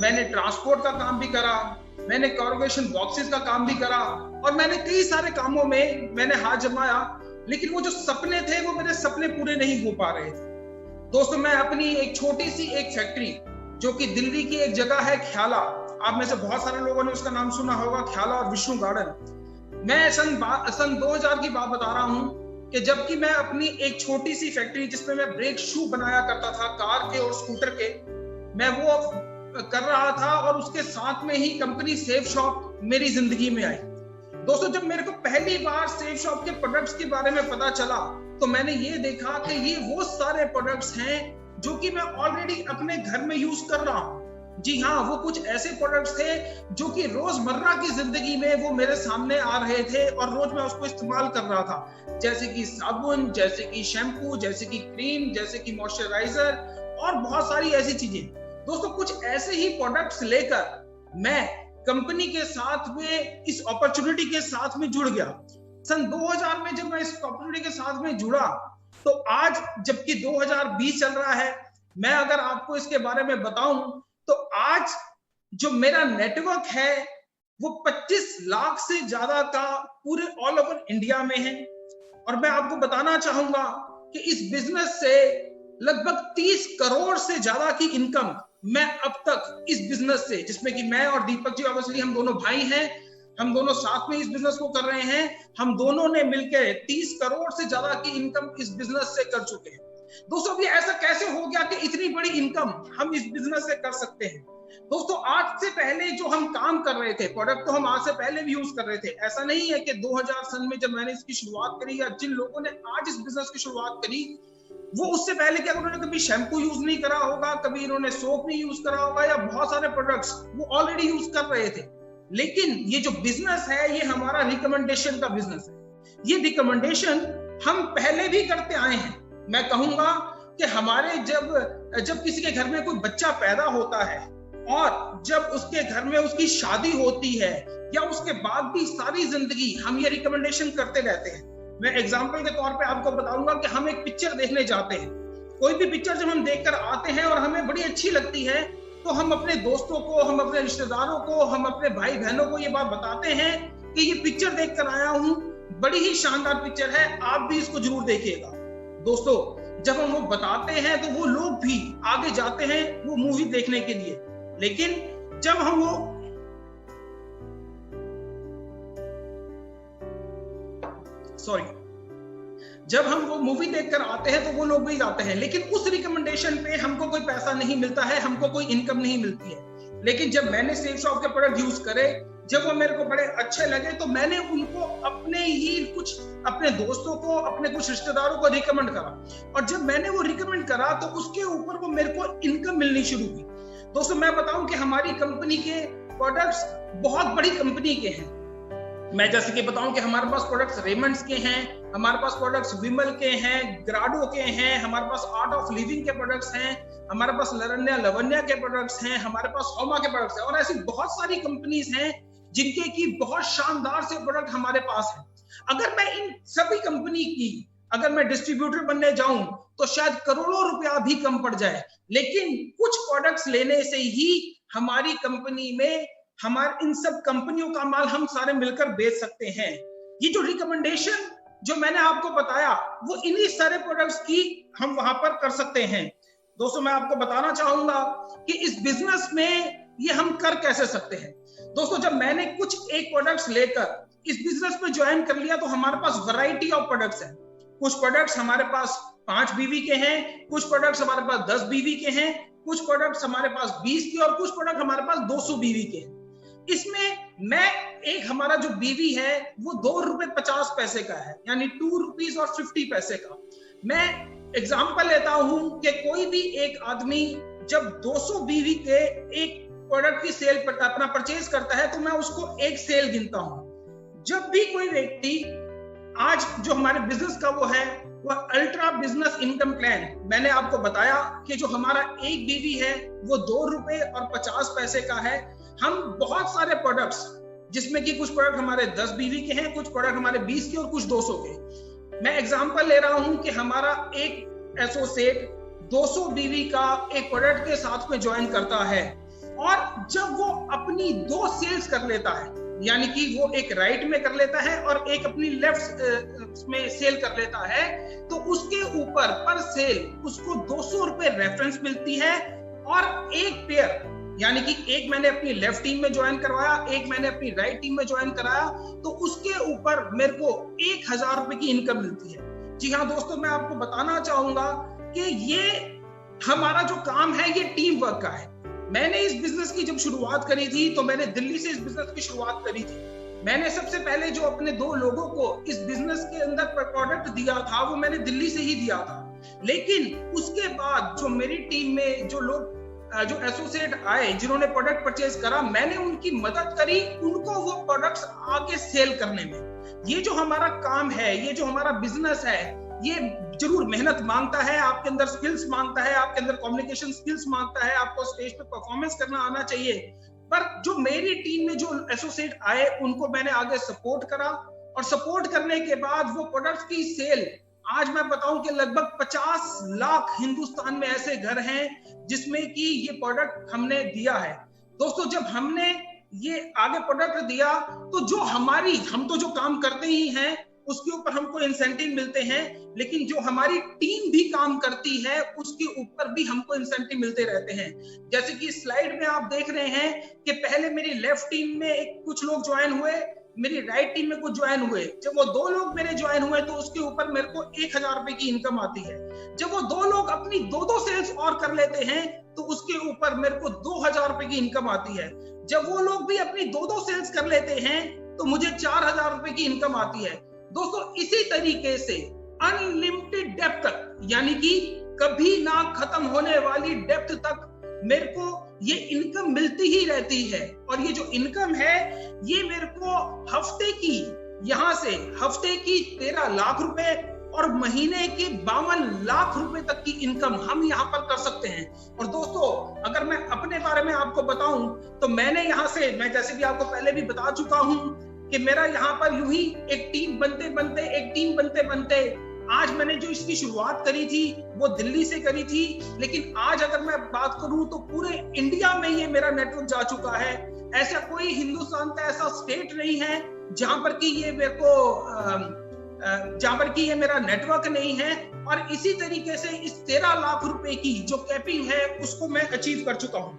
मैंने ट्रांसपोर्ट का काम भी करा, मैंने कॉर्पोरेशन बॉक्सेस का काम भी करा और मैंने कई सारे कामों में मैंने हाथ जमाया। लेकिन वो जो सपने थे वो मेरे सपने पूरे नहीं हो पा रहे थे। दोस्तों मैं अपनी एक छोटी सी एक फैक्ट्री जो कि दिल्ली की एक जगह है ख्याला, आप में से बहुत सारे लोगों ने उसका नाम सुना होगा, ख्याला और विष्णु गार्डन। मैं सन 2000 की बात बता रहा हूं कि जबकि मैं अपनी एक छोटी सी फैक्ट्री जिसमें मैं ब्रेक शू बनाया करता था कार के और स्कूटर के, मैं वो कर रहा था और उसके साथ में ही कंपनी सेफ शॉप मेरी जिंदगी में आई। दोस्तों जब मेरे को पहली बार सेफ शॉप के प्रोडक्ट्स के बारे में पता चला तो मैंने ये देखा कि ये वो सारे प्रोडक्ट्स हैं जो कि मैं ऑलरेडी अपने घर में यूज कर रहा हूं। जी हाँ, वो कुछ ऐसे प्रोडक्ट्स थे जो कि रोजमर्रा की जिंदगी में वो मेरे सामने आ रहे थे और रोज मैं उसको इस्तेमाल कर रहा था, जैसे कि साबुन, जैसे कि शैम्पू, जैसे कि क्रीम, जैसे कि मॉइस्चराइजर और बहुत सारी ऐसी चीजें। दोस्तों कुछ ऐसे ही प्रोडक्ट्स लेकर मैं कंपनी के साथ में इस अपॉर्चुनिटी के साथ में जुड़ गया। सन 2000 में जब मैं इस अपॉर्चुनिटी के साथ में जुड़ा तो आज जबकि 2020 चल रहा है, मैं अगर आपको इसके बारे में बताऊं तो आज जो मेरा नेटवर्क है वो 25 लाख से ज्यादा का पूरे ऑल ओवर इंडिया में है। और मैं आपको बताना चाहूंगा कि इस बिजनेस से लगभग 30 करोड़ से ज्यादा की इनकम मैं अब तक इस बिजनेस से, जिसमें कि मैं और दीपक जी ऑब्वियसली हम दोनों भाई हैं, हम दोनों साथ में इस बिजनेस को कर रहे हैं, हम दोनों ने मिलकर 30 करोड़ से ज्यादा की इनकम इस बिजनेस से कर चुके हैं। दोस्तों ये ऐसा कैसे हो गया कि इतनी बड़ी इनकम हम इस बिजनेस से कर सकते हैं? दोस्तों आज से पहले जो हम काम कर रहे थे, प्रोडक्ट तो हम आज से पहले भी यूज कर रहे थे। ऐसा नहीं है कि 2000 सन में जब मैंने इसकी शुरुआत करी या जिन लोगों ने आज इस बिजनेस की शुरुआत करी वो उससे पहले क्या उन्होंने कभी शैम्पू यूज नहीं करा होगा, कभी इन्होंने सोप नहीं यूज करा होगा या बहुत सारे प्रोडक्ट्स वो ऑलरेडी यूज कर रहे थे। लेकिन ये जो बिजनेस है ये हमारा रिकमेंडेशन का बिजनेस है। ये रिकमेंडेशन हम पहले भी करते आए हैं। मैं कहूंगा कि हमारे जब किसी के घर में कोई बच्चा पैदा होता है और जब उसके घर में उसकी शादी होती है या उसके बाद भी सारी जिंदगी हम ये रिकमेंडेशन करते रहते हैं। मैं एग्जांपल के तौर पे आपको बताऊंगा कि हम एक पिक्चर देखने जाते हैं। कोई भी पिक्चर जब हम देखकर आते हैं और हमें बड़ी अच्छी लगती है तो हम अपने दोस्तों को, हम अपने रिश्तेदारों को, हम अपने भाई बहनों को ये बात बताते हैं कि ये पिक्चर देखकर आया हूं, बड़ी ही शानदार पिक्चर है, आप भी इसको जरूर देखिएगा। दोस्तों जब हम वो बताते हैं तो वो लोग भी आगे जाते हैं वो मूवी देखने के लिए। लेकिन जब हम वो मूवी देखकर आते हैं तो वो लोग भी जाते हैं, लेकिन उस रिकमेंडेशन पे हमको कोई पैसा नहीं मिलता है, हमको कोई इनकम नहीं मिलती है। लेकिन जब मैंने सेफ शॉप के प्रोडक्ट यूज करे, जब वो मेरे को बड़े अच्छे लगे तो मैंने उनको अपने दोस्तों को, अपने कुछ रिश्तेदारों को रिकमेंड करा और जब मैंने वो रिकमेंड करा तो उसके ऊपर वो मेरे को इनकम मिलनी शुरू की। दोस्तों मैं बताऊं कि हमारी कंपनी के प्रोडक्ट्स बहुत बड़ी कंपनी के हैं। मैं जैसे कि बताऊं कि हमारे पास प्रोडक्ट्स रेमंड्स के हैं, हमारे पास प्रोडक्ट्स विमल के हैं, ग्राडो के हैं, हमारे पास आर्ट ऑफ लिविंग के प्रोडक्ट्स हैं, हमारे पास लरण्या लवन्या के प्रोडक्ट्स हैं, हमारे पास होमा के प्रोडक्ट्स हैं और ऐसी बहुत सारी कंपनीज हैं जिनके की बहुत शानदार से प्रोडक्ट हमारे पास है। अगर मैं इन सभी कंपनी की अगर मैं डिस्ट्रीब्यूटर बनने जाऊं तो शायद करोड़ों रुपया भी कम पड़ जाए, लेकिन कुछ प्रोडक्ट्स लेने से ही हमारी कंपनी में हमारे इन सब कंपनियों का माल हम सारे मिलकर बेच सकते हैं। ये जो रिकमेंडेशन जो मैंने आपको बताया वो इन्हीं सारे प्रोडक्ट्स की हम वहां पर कर सकते हैं। दोस्तों मैं आपको बताना चाहूंगा कि इस बिजनेस में ये हम कर कैसे सकते हैं। दोस्तों जब मैंने कुछ एक प्रोडक्ट्स लेकर इस बिजनेस में ज्वाइन कर लिया तो हमारे पास वैरायटी ऑफ प्रोडक्ट्स हैं। कुछ प्रोडक्ट्स हमारे पास 5 बीवी के हैं, कुछ प्रोडक्ट्स हमारे पास 10 बीवी के हैं, कुछ प्रोडक्ट्स हमारे पास 20 के और कुछ प्रोडक्ट हमारे पास 200 बीवी के हैं। इसमें मैं एक हमारा जो बीवी है वो ₹2.50 का है, यानी ₹2.50 का। मैं एग्जांपल लेता हूं कि कोई भी एक आदमी जब 200 बीवी के एक प्रोडक्ट की सेल पर अपना परचेज करता है तो मैं उसको एक सेल गिनता हूं। जब भी कोई व्यक्ति आज जो हमारे बिजनेस का वो है वह अल्ट्रा बिजनेस इनकम प्लान, मैंने आपको बताया कि जो हमारा एक बीवी है वो ₹2.50 का है। हम बहुत सारे प्रोडक्ट्स जिसमें कि कुछ प्रोडक्ट हमारे 10 बीवी के हैं, कुछ प्रोडक्ट हमारे 20 के और कुछ 200 के। मैं एग्जांपल ले रहा हूं कि हमारा एक एसोसिएट 200 बीवी का एक प्रोडक्ट के साथ में ज्वाइन करता है और जब वो अपनी 2 सेल्स कर लेता है, यानी कि वो एक राइट में कर लेता है और एक अपनी लेफ्ट में सेल कर लेता है, तो उसके ऊपर पर सेल उसको ₹200 रेफरेंस मिलती है। और एक पेयर यानी कि एक मैंने अपनी लेफ्ट टीम में ज्वाइन करवाया, एक मैंने अपनी राइट टीम में ज्वाइन कराया, तो उसके ऊपर मेरे को ₹1000 की इनकम मिलती है। जी हाँ दोस्तों, मैं आपको बताना चाहूंगा कि ये हमारा जो काम है ये टीम वर्क का है। मैंने इस बिजनेस की जब शुरुआत करी थी तो मैंने दिल्ली से इस बिजनेस की शुरुआत करी थी। मैंने सबसे पहले जो अपने 2 लोगों को इस बिजनेस के अंदर प्रोडक्ट दिया था वो मैंने दिल्ली से ही दिया था। लेकिन उसके बाद जो मेरी टीम में जो लोग जो एसोसिएट आए जिन्होंने प्रोडक्ट परचेज करा, मैंने उनकी मदद करी उनको वो प्रोडक्ट्स आगे सेल करने में। ये जो हमारा काम है, ये जो हमारा बिजनेस है, ये जरूर मेहनत मांगता है, आपके अंदर स्किल्स मांगता है, आपके अंदर कम्युनिकेशन स्किल्स मांगता है, आपको स्टेज पे परफॉर्मेंस करना आना चाहिए। पर जो मेरी टीम में जो एसोसिएट आए उनको मैंने आगे सपोर्ट करा और सपोर्ट करने के बाद वो प्रोडक्ट्स की सेल, आज मैं बताऊं कि लगभग 50 लाख हिंदुस्तान में ऐसे घर हैं जिसमें कि ये प्रोडक्ट हमने दिया है। दोस्तों जब हमने ये आगे प्रोडक्ट दिया तो जो हम तो जो काम करते ही हैं उसके ऊपर हमको इंसेंटिव मिलते हैं, लेकिन जो हमारी टीम भी काम करती है उसके ऊपर भी हमको इंसेंटिव मिलते रहते हैं। जैसे कि स्लाइड में आप देख रहे हैं कि पहले मेरी लेफ्ट टीम में कुछ लोग ज्वाइन हुए, मेरी राइट टीम में कुछ ज्वाइन हुए। जब वो 2 लोग मेरे ज्वाइन हुए तो उसके ऊपर मेरे को ₹1000 की इनकम आती है। जब वो 2 लोग अपनी 2 सेल्स और कर लेते हैं तो उसके ऊपर मेरे को ₹2000 की इनकम आती है। जब वो लोग भी अपनी 2 सेल्स कर लेते हैं तो मुझे ₹4000 की इनकम आती है। दोस्तों इसी तरीके से अनलिमिटेड डेप्थ तक, यानी कि कभी ना खत्म होने वाली डेप्थ तक मेरे को ये इनकम मिलती ही रहती है। और ये जो इनकम है ये मेरे को हफ्ते की, यहां से हफ्ते की 13 लाख रुपए और महीने के 52 लाख रुपए तक की इनकम हम यहाँ पर कर सकते हैं। और दोस्तों अगर मैं अपने बारे में आपको बताऊं तो मैंने यहाँ से, मैं जैसे कि आपको पहले भी बता चुका हूं कि मेरा यहाँ पर यूं ही एक टीम बनते बनते आज मैंने जो इसकी शुरुआत करी थी वो दिल्ली से करी थी, लेकिन आज अगर मैं बात करूं तो पूरे इंडिया में ये मेरा नेटवर्क जा चुका है। ऐसा कोई हिंदुस्तान का ऐसा स्टेट नहीं है जहां पर कि ये मेरे को जहां पर कि ये मेरा नेटवर्क नहीं है। और इसी तरीके से इस 13 लाख रुपए की जो कैपिंग है उसको मैं अचीव कर चुका हूं।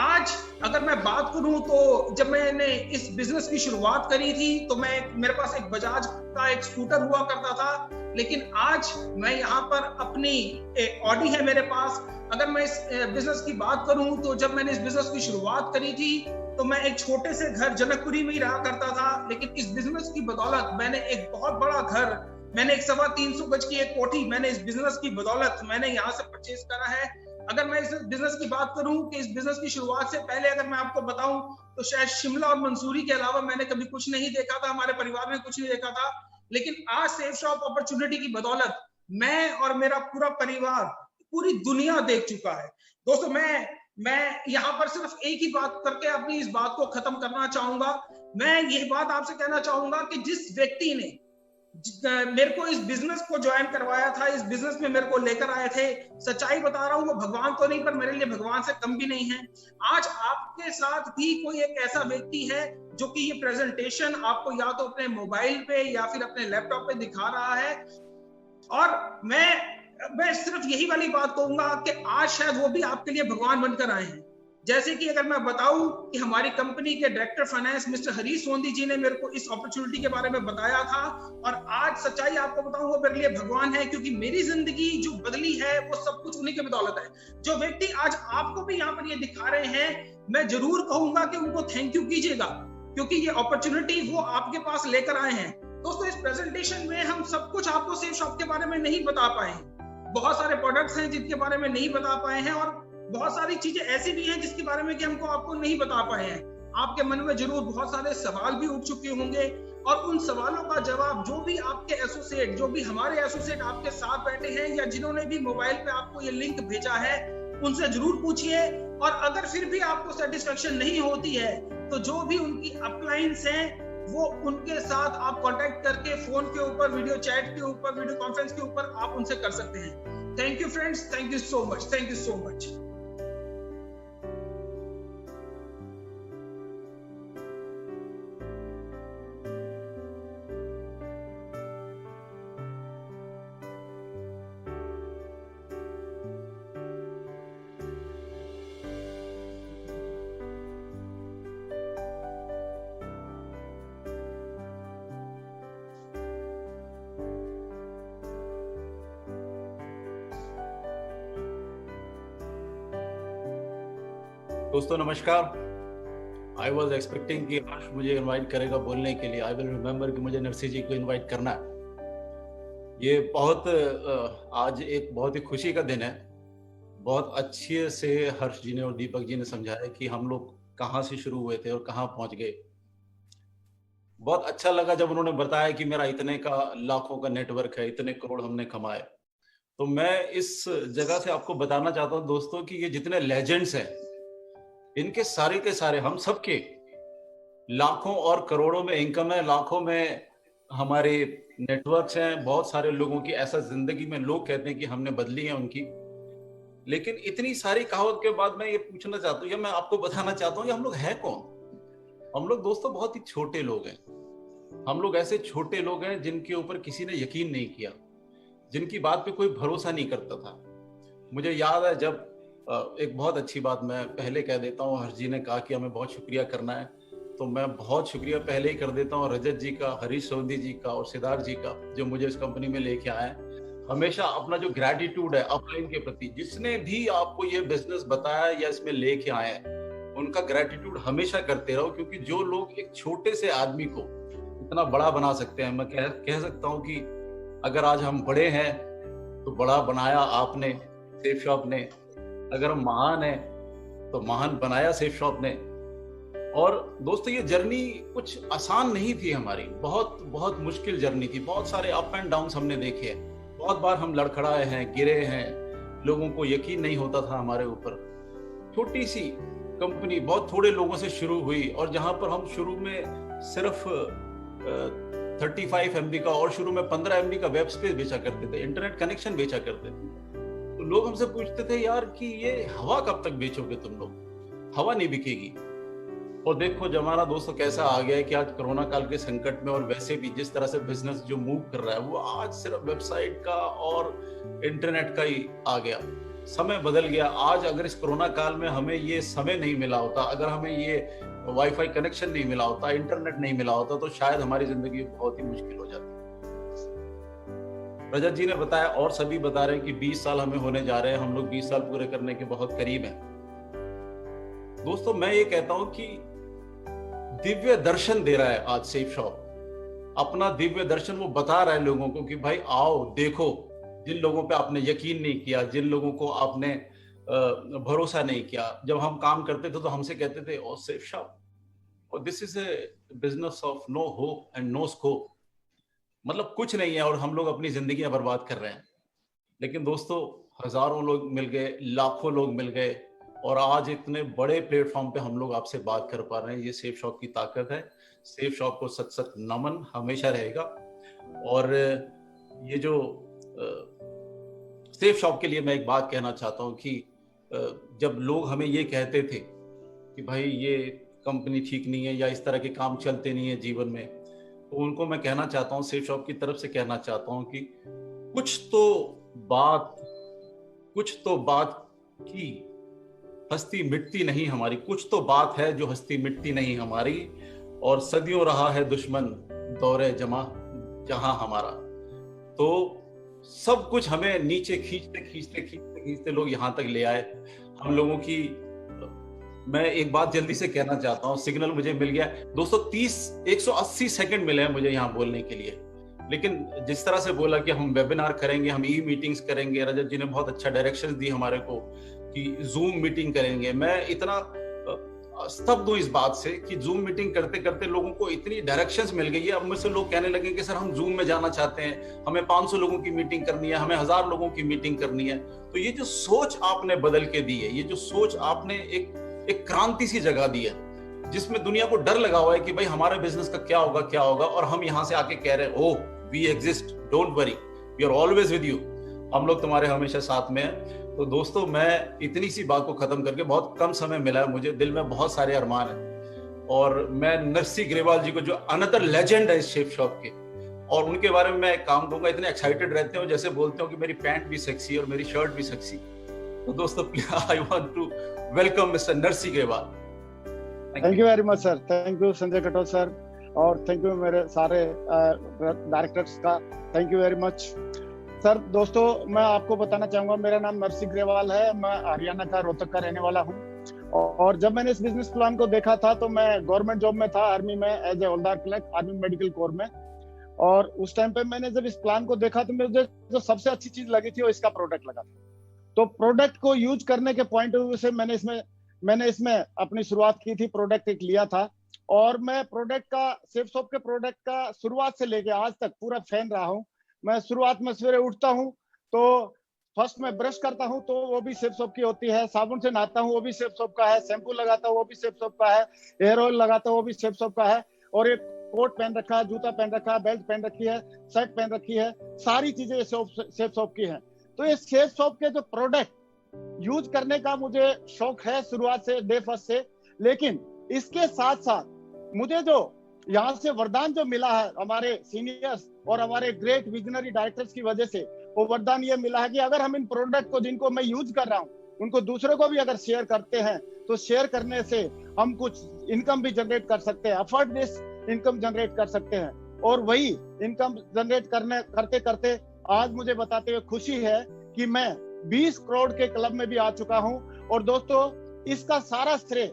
आज अगर मैं बात करूं तो जब मैंने इस बिजनेस की शुरुआत करी थी तो मेरे पास एक बजाज का एक स्कूटर हुआ करता था, लेकिन आज मैं यहाँ पर अपनी ऑडी है मेरे पास। अगर मैं इस बिजनेस की बात करूं तो जब मैंने इस बिजनेस की शुरुआत करी थी तो मैं एक छोटे से घर जनकपुरी में ही रहा करता था, लेकिन इस बिजनेस की बदौलत मैंने एक बहुत बड़ा घर, मैंने एक 325 गज की एक कोठी मैंने इस बिजनेस की बदौलत मैंने यहाँ से परचेज करा है। अगर मैं इस बिजनेस की बात करूं कि इस बिजनेस की शुरुआत से पहले अगर मैं आपको बताऊं तो शायद शिमला और मंसूरी के अलावा मैंने कभी कुछ नहीं देखा था, हमारे परिवार में कुछ नहीं देखा था। लेकिन आज सेफ शॉप अपॉर्चुनिटी की बदौलत मैं और मेरा पूरा परिवार पूरी दुनिया देख चुका है। दोस्तों मैं यहाँ पर सिर्फ एक ही बात करके अपनी इस बात को खत्म करना चाहूंगा। मैं ये बात आपसे कहना चाहूंगा कि जिस व्यक्ति ने मेरे को इस बिजनेस को ज्वाइन करवाया था, इस बिजनेस में मेरे को लेकर आए थे। सच्चाई बता रहा हूँ, वो भगवान तो नहीं पर मेरे लिए भगवान से कम भी नहीं है। आज आपके साथ भी कोई एक ऐसा व्यक्ति है जो कि ये प्रेजेंटेशन आपको या तो अपने मोबाइल पे या फिर अपने लैपटॉप पे दिखा रहा है, और मैं सिर्फ यही वाली बात कहूंगा कि आज शायद वो भी आपके लिए भगवान बनकर आए हैं। जैसे कि अगर मैं बताऊं कि हमारी कंपनी के director finance mister Harish Sondhi जी ने मेरे को इस अपॉर्चुनिटी के बारे में बताया था, और आज सच्चाई आपको बताऊं वो मेरे लिए भगवान है, क्योंकि मेरी जिंदगी जो बदली है वो सब कुछ उन्हीं की बदौलत है। जो व्यक्ति आज आपको भी यहाँ पर ये दिखा रहे हैं, मैं जरूर कहूंगा कि उनको थैंक यू कीजिएगा, क्योंकि ये अपॉर्चुनिटी वो आपके पास लेकर आए हैं। दोस्तों, इस प्रेजेंटेशन में हम सब कुछ आपको सेफ शॉप के बारे में नहीं बता पाए हैं। बहुत सारे प्रोडक्ट्स हैं जिनके बारे में नहीं बता पाए हैं, और बहुत सारी चीजें ऐसी भी हैं जिसके बारे में कि हमको आपको नहीं बता पाए हैं। आपके मन में जरूर बहुत सारे सवाल भी उठ चुके होंगे, और उन सवालों का जवाब जो भी आपके एसोसिएट, जो भी हमारे एसोसिएट आपके साथ बैठे हैं, या जिन्होंने भी मोबाइल पे आपको ये लिंक भेजा है, उनसे जरूर पूछिए। और अगर फिर भी आपको सेटिस्फेक्शन नहीं होती है तो जो भी उनकी अपलाइंस हैं वो उनके साथ आप कांटेक्ट करके फोन के ऊपर, वीडियो चैट के ऊपर, वीडियो कॉन्फ्रेंस के ऊपर आप उनसे कर सकते हैं। Thank you friends, thank you so much, thank you so much. दोस्तों नमस्कार। आई वॉज एक्सपेक्टिंग कि हर्ष मुझे इनवाइट करेगा बोलने के लिए। आई विल रिमेम्बर कि मुझे नरसी जी को इनवाइट करना है। ये बहुत आज एक बहुत ही खुशी का दिन है। बहुत अच्छे से हर्ष जी ने और दीपक जी ने समझाया कि हम लोग कहाँ से शुरू हुए थे और कहाँ पहुंच गए। बहुत अच्छा लगा जब उन्होंने बताया कि मेरा इतने का लाखों का नेटवर्क है, इतने करोड़ हमने कमाए। तो मैं इस जगह से आपको बताना चाहता हूँ दोस्तों कि ये जितने लेजेंड्स हैं, इनके सारे के सारे हम सबके लाखों और करोड़ों में इनकम है, लाखों में हमारे नेटवर्क्स हैं। बहुत सारे लोगों की ऐसा जिंदगी में लोग कहते हैं कि हमने बदली है उनकी। लेकिन इतनी सारी कहावत के बाद मैं ये पूछना चाहता हूँ या मैं आपको बताना चाहता हूँ, हम लोग हैं कौन? हम लोग दोस्तों बहुत ही छोटे लोग हैं। हम लोग ऐसे छोटे लोग हैं जिनके ऊपर किसी ने यकीन नहीं किया, जिनकी बात पे कोई भरोसा नहीं करता था। मुझे याद है जब एक बहुत अच्छी बात मैं पहले कह देता हूँ, हर्ष जी ने कहा कि हमें बहुत शुक्रिया करना है, तो मैं बहुत शुक्रिया पहले ही कर देता हूँ रजत जी का, हरीश सोंदी जी का और सिद्धार्थ जी का, जो मुझे इस कंपनी में लेके आए हैं। हमेशा अपना जो ग्रेटिट्यूड है अपलाइन के प्रति, जिसने भी आपको ये बिजनेस बताया या इसमें लेके आए हैं, उनका ग्रेटिट्यूड हमेशा करते रहो, क्योंकि जो लोग एक छोटे से आदमी को इतना बड़ा बना सकते हैं, मैं कह सकता हूँ कि अगर आज हम बड़े हैं तो बड़ा बनाया आपने, सेफ शॉप ने। अगर हम महान हैं तो महान बनाया सेफ शॉप ने। और दोस्तों ये जर्नी कुछ आसान नहीं थी हमारी, बहुत बहुत मुश्किल जर्नी थी। बहुत सारे अप एंड डाउन हमने देखे हैं, बहुत बार हम लड़खड़ाए हैं, गिरे हैं, लोगों को यकीन नहीं होता था हमारे ऊपर। छोटी सी कंपनी बहुत थोड़े लोगों से शुरू हुई, और जहां पर हम शुरू में सिर्फ 35 MB का और शुरू में 15 MB का वेब स्पेस बेचा करते थे, इंटरनेट कनेक्शन बेचा करते थे। तो लोग हमसे पूछते थे यार कि ये हवा कब तक बेचोगे तुम लोग, हवा नहीं बिकेगी। और देखो जमाना दोस्तों कैसा आ गया है कि आज कोरोना काल के संकट में और वैसे भी जिस तरह से बिजनेस जो मूव कर रहा है, वो आज सिर्फ वेबसाइट का और इंटरनेट का ही आ गया। समय बदल गया। आज अगर इस कोरोना काल में हमें ये समय नहीं मिला होता, अगर हमें ये वाईफाई कनेक्शन नहीं मिला होता, इंटरनेट नहीं मिला होता, तो शायद हमारी जिंदगी बहुत ही मुश्किल हो जाती। रजत जी ने बताया और सभी बता रहे हैं कि 20 साल हमें होने जा रहे हैं, हम लोग 20 साल पूरे करने के बहुत करीब हैं। दोस्तों मैं ये कहता हूं कि दिव्य दर्शन दे रहा है आज सेफ शॉप। अपना दिव्य दर्शन वो बता रहा है लोगों को कि भाई आओ देखो। जिन लोगों पे आपने यकीन नहीं किया, जिन लोगों को आपने भरोसा नहीं किया, जब हम काम करते थे तो हमसे कहते थे ओ सेफ शॉप, और this is a business of no hope and no scope, मतलब कुछ नहीं है और हम लोग अपनी जिंदगियां बर्बाद कर रहे हैं। लेकिन दोस्तों हजारों लोग मिल गए, लाखों लोग मिल गए, और आज इतने बड़े प्लेटफॉर्म पे हम लोग आपसे बात कर पा रहे हैं। ये सेफ शॉप की ताकत है। सेफ शॉप को सच सच नमन हमेशा रहेगा। और ये जो सेफ शॉप के लिए मैं एक बात कहना चाहता हूँ कि जब लोग हमें ये कहते थे कि भाई ये कंपनी ठीक नहीं है या इस तरह के काम चलते नहीं है जीवन में, तो उनको मैं कहना चाहता हूँ, सेफ शॉप की तरफ से कहना चाहता हूँ कि कुछ तो बात की हस्ती मिटती नहीं हमारी, कुछ तो बात है जो हस्ती मिटती नहीं हमारी, और सदियों रहा है दुश्मन दौरे जमा जहां हमारा। तो सब कुछ हमें नीचे खींचते लोग यहां तक ले आए। हम लोगों की, मैं एक बात जल्दी से कहना चाहता हूँ, सिग्नल मुझे मिल गया 180 सेकंड मिले हैं मुझे यहाँ बोलने के लिए, लेकिन जिस तरह से बोला कि हम वेबिनार करेंगे, हम ई मीटिंग्स करेंगे, रजत जी ने बहुत अच्छा डायरेक्शन दी हमारे को कि जूम मीटिंग करेंगे। मैं इतना स्तब्ध हूं इस बात से कि जूम मीटिंग करते करते लोगों को इतनी डायरेक्शंस मिल गई है, अब मुझसे लोग कहने लगे कि सर हम जूम में जाना चाहते हैं, हमें 500 लोगों की मीटिंग करनी है, हमें 1000 लोगों की मीटिंग करनी है। तो ये जो सोच आपने बदल के दी है, ये जो सोच आपने एक क्रांति सी जगा दी है, जिसमें दुनिया को डर लगा हुआ है कि भाई हमारे बिजनेस का क्या होगा, और हम यहाँ से आके कह रहे हैं oh we exist, don't worry, we are always with you, हम लोग तुम्हारे हमेशा साथ में हैं। तो दोस्तों, मैं इतनी सी बात को खत्म करके, बहुत कम समय मिला है मुझे, दिल में बहुत सारे अरमान है, और मैं नरसी ग्रेवाल जी को, जो अनदर लेजेंड है इस शेफ शॉप के, और उनके बारे में मैं काम दूंगा, इतने एक्साइटेड रहते हो, जैसे बोलते हो कि मेरी पैंट भी सेक्सी और मेरी शर्ट भी सेक्सी। तो दोस्तों, I want to welcome mister Narsi Grewal. Thank you very much sir, thank you Sanjay Katoch sir, और थैंक यू मेरे सारे डायरेक्टर्स का, thank you very much sir. दोस्तों, मैं आपको बताना चाहूंगा, मेरा नाम नरसी ग्रेवाल है, मैं हरियाणा का रोहतक का रहने वाला हूं, और जब मैंने इस बिजनेस प्लान को देखा था तो मैं गवर्नमेंट जॉब में था, आर्मी में, as a havildar clerk, army medical corps में। और उस टाइम पे मैंने जब इस प्लान को देखा तो मुझे जो सबसे अच्छी चीज लगी थी वो इसका प्रोडक्ट लगा था। तो प्रोडक्ट को यूज करने के पॉइंट ऑफ व्यू से मैंने इसमें अपनी शुरुआत की थी, प्रोडक्ट एक लिया था, और मैं प्रोडक्ट का, सेफ शॉप के प्रोडक्ट का शुरुआत से लेके आज तक पूरा फैन रहा हूँ। मैं शुरुआत में सवेरे उठता हूँ तो फर्स्ट में ब्रश करता हूँ तो वो भी सेफ शॉप की होती है, साबुन से नहाता हूँ वो भी सेफ शॉप का है, शैम्पू लगाता हूँ वो भी सेफ शॉप का है, हेयर ऑयल लगाता हूँ वो भी सेफ शॉप का है, और एक कोट पहन रखा है, जूता पहन रखा है, बेल्ट पहन रखी है, शर्ट पहन रखी है, सारी चीजें सेफ शॉप की हैं। तो ये सेफ शॉप के जो प्रोडक्ट यूज करने का मुझे शौक है शुरुआत से, डे फर्स्ट से, लेकिन इसके साथ साथ मुझे जो यहाँ से वरदान जो मिला है हमारे सीनियर्स और हमारे ग्रेट विजनरी डायरेक्टर्स की वजह से, वो वरदान ये मिला है कि अगर हम इन प्रोडक्ट को, जिनको मैं यूज कर रहा हूँ, उनको दूसरों को भी अगर शेयर करते हैं तो शेयर करने से हम कुछ इनकम भी जनरेट कर सकते हैं, अफोर्ड दिस इनकम जनरेट कर सकते हैं। और वही इनकम जनरेट करते करते आज मुझे बताते हुए खुशी है कि मैं 20 करोड़ के क्लब में भी आ चुका हूं। और दोस्तों, इसका सारा श्रेय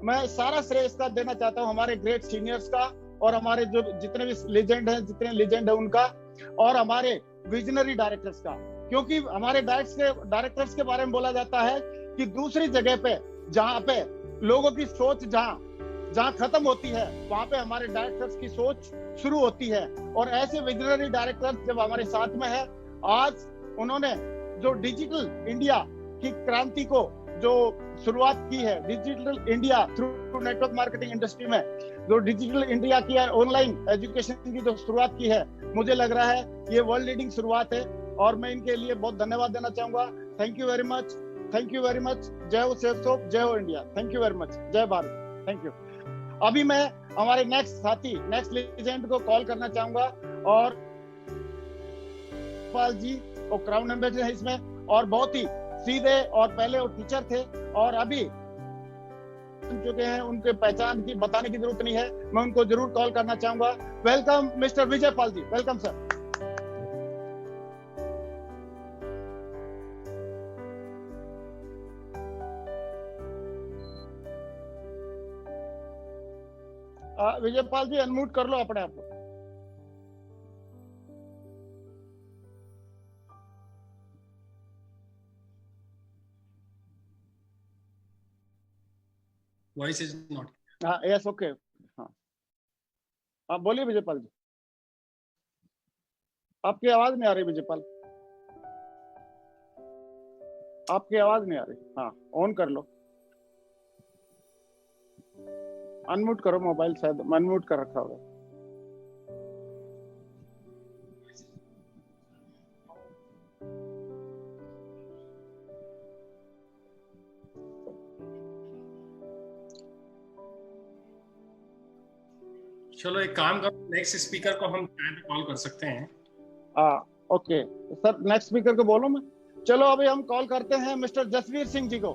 मैं सारा श्रेय इसका देना चाहता हूं हमारे ग्रेट सीनियर्स का, और हमारे जो जितने भी लेजेंड है उनका, और हमारे विजनरी डायरेक्टर्स का। क्योंकि हमारे डायरेक्टर्स के बारे में बोला जाता है कि दूसरी जगह पे, जहां पे लोगों की सोच जहां खत्म होती है, वहां पे हमारे डायरेक्टर्स की सोच शुरू होती है। और ऐसे विजनरी डायरेक्टर्स जब हमारे साथ में है, आज उन्होंने जो डिजिटल इंडिया की क्रांति को जो शुरुआत की है, digital India through network marketing industry में जो डिजिटल इंडिया की है, ऑनलाइन एजुकेशन की जो शुरुआत की है, मुझे लग रहा है ये वर्ल्ड लीडिंग शुरुआत है, और मैं इनके लिए बहुत धन्यवाद देना चाहूंगा। Thank you very much, thank you very much. जय हो सेफ शॉप, जय हो India, thank you very much, जय भारत, थैंक यू। अभी मैं हमारे नेक्स्ट साथी, नेक्स्ट लेजेंड को कॉल करना चाहूंगा, और पाल जी और क्राउन एम्बेसडर है इसमें, और बहुत ही सीधे, और पहले वो टीचर थे और अभी चुके हैं, उनके पहचान की बताने की जरूरत नहीं है, मैं उनको जरूर कॉल करना चाहूंगा। Welcome mister Vijay Pal ji, welcome sir. Vijay Pal ji unmute कर लो अपने आप को। Voice is not. हाँ, यस, ओके, हाँ, आप बोलिए विजय पाल जी। आपकी आवाज नहीं आ रही विजय पाल, आपकी आवाज नहीं आ रही। हाँ, ऑन कर लो, अनम्यूट करो मोबाइल, शायद अनम्यूट कर रखा होगा। चलो एक काम करो, नेक्स्ट स्पीकर को हम चाहे तो कॉल कर सकते हैं। ओके सर, नेक्स्ट स्पीकर को बोलो मैं। चलो अभी हम कॉल करते हैं मिस्टर जसवीर सिंह जी को।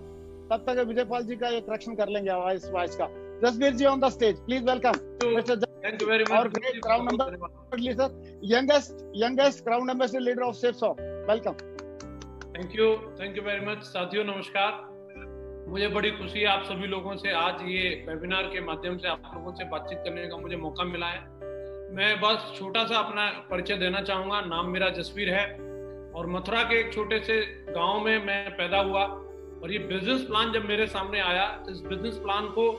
तब तक विजयपाल जी का एक करेक्शन कर लेंगे वॉइस का। Jasvir ji on the stage, please welcome mister. Thank you very much. और great crown ambassador sir, youngest crown ambassador leader of Safesoft, welcome. Thank you very much. साथियों नमस्कार, मुझे बड़ी खुशी है आप सभी लोगों से आज ये वेबिनार के माध्यम से आप लोगों से बातचीत करने का मुझे मौका मिला है। मैं बस छोटा सा अपना परिचय देना चाहूँगा। नाम मेरा जसवीर है और मथुरा के एक छोटे से गांव में मैं पैदा हुआ। और ये बिजनेस प्लान जब मेरे सामने आया तो इस बिजनेस प्लान को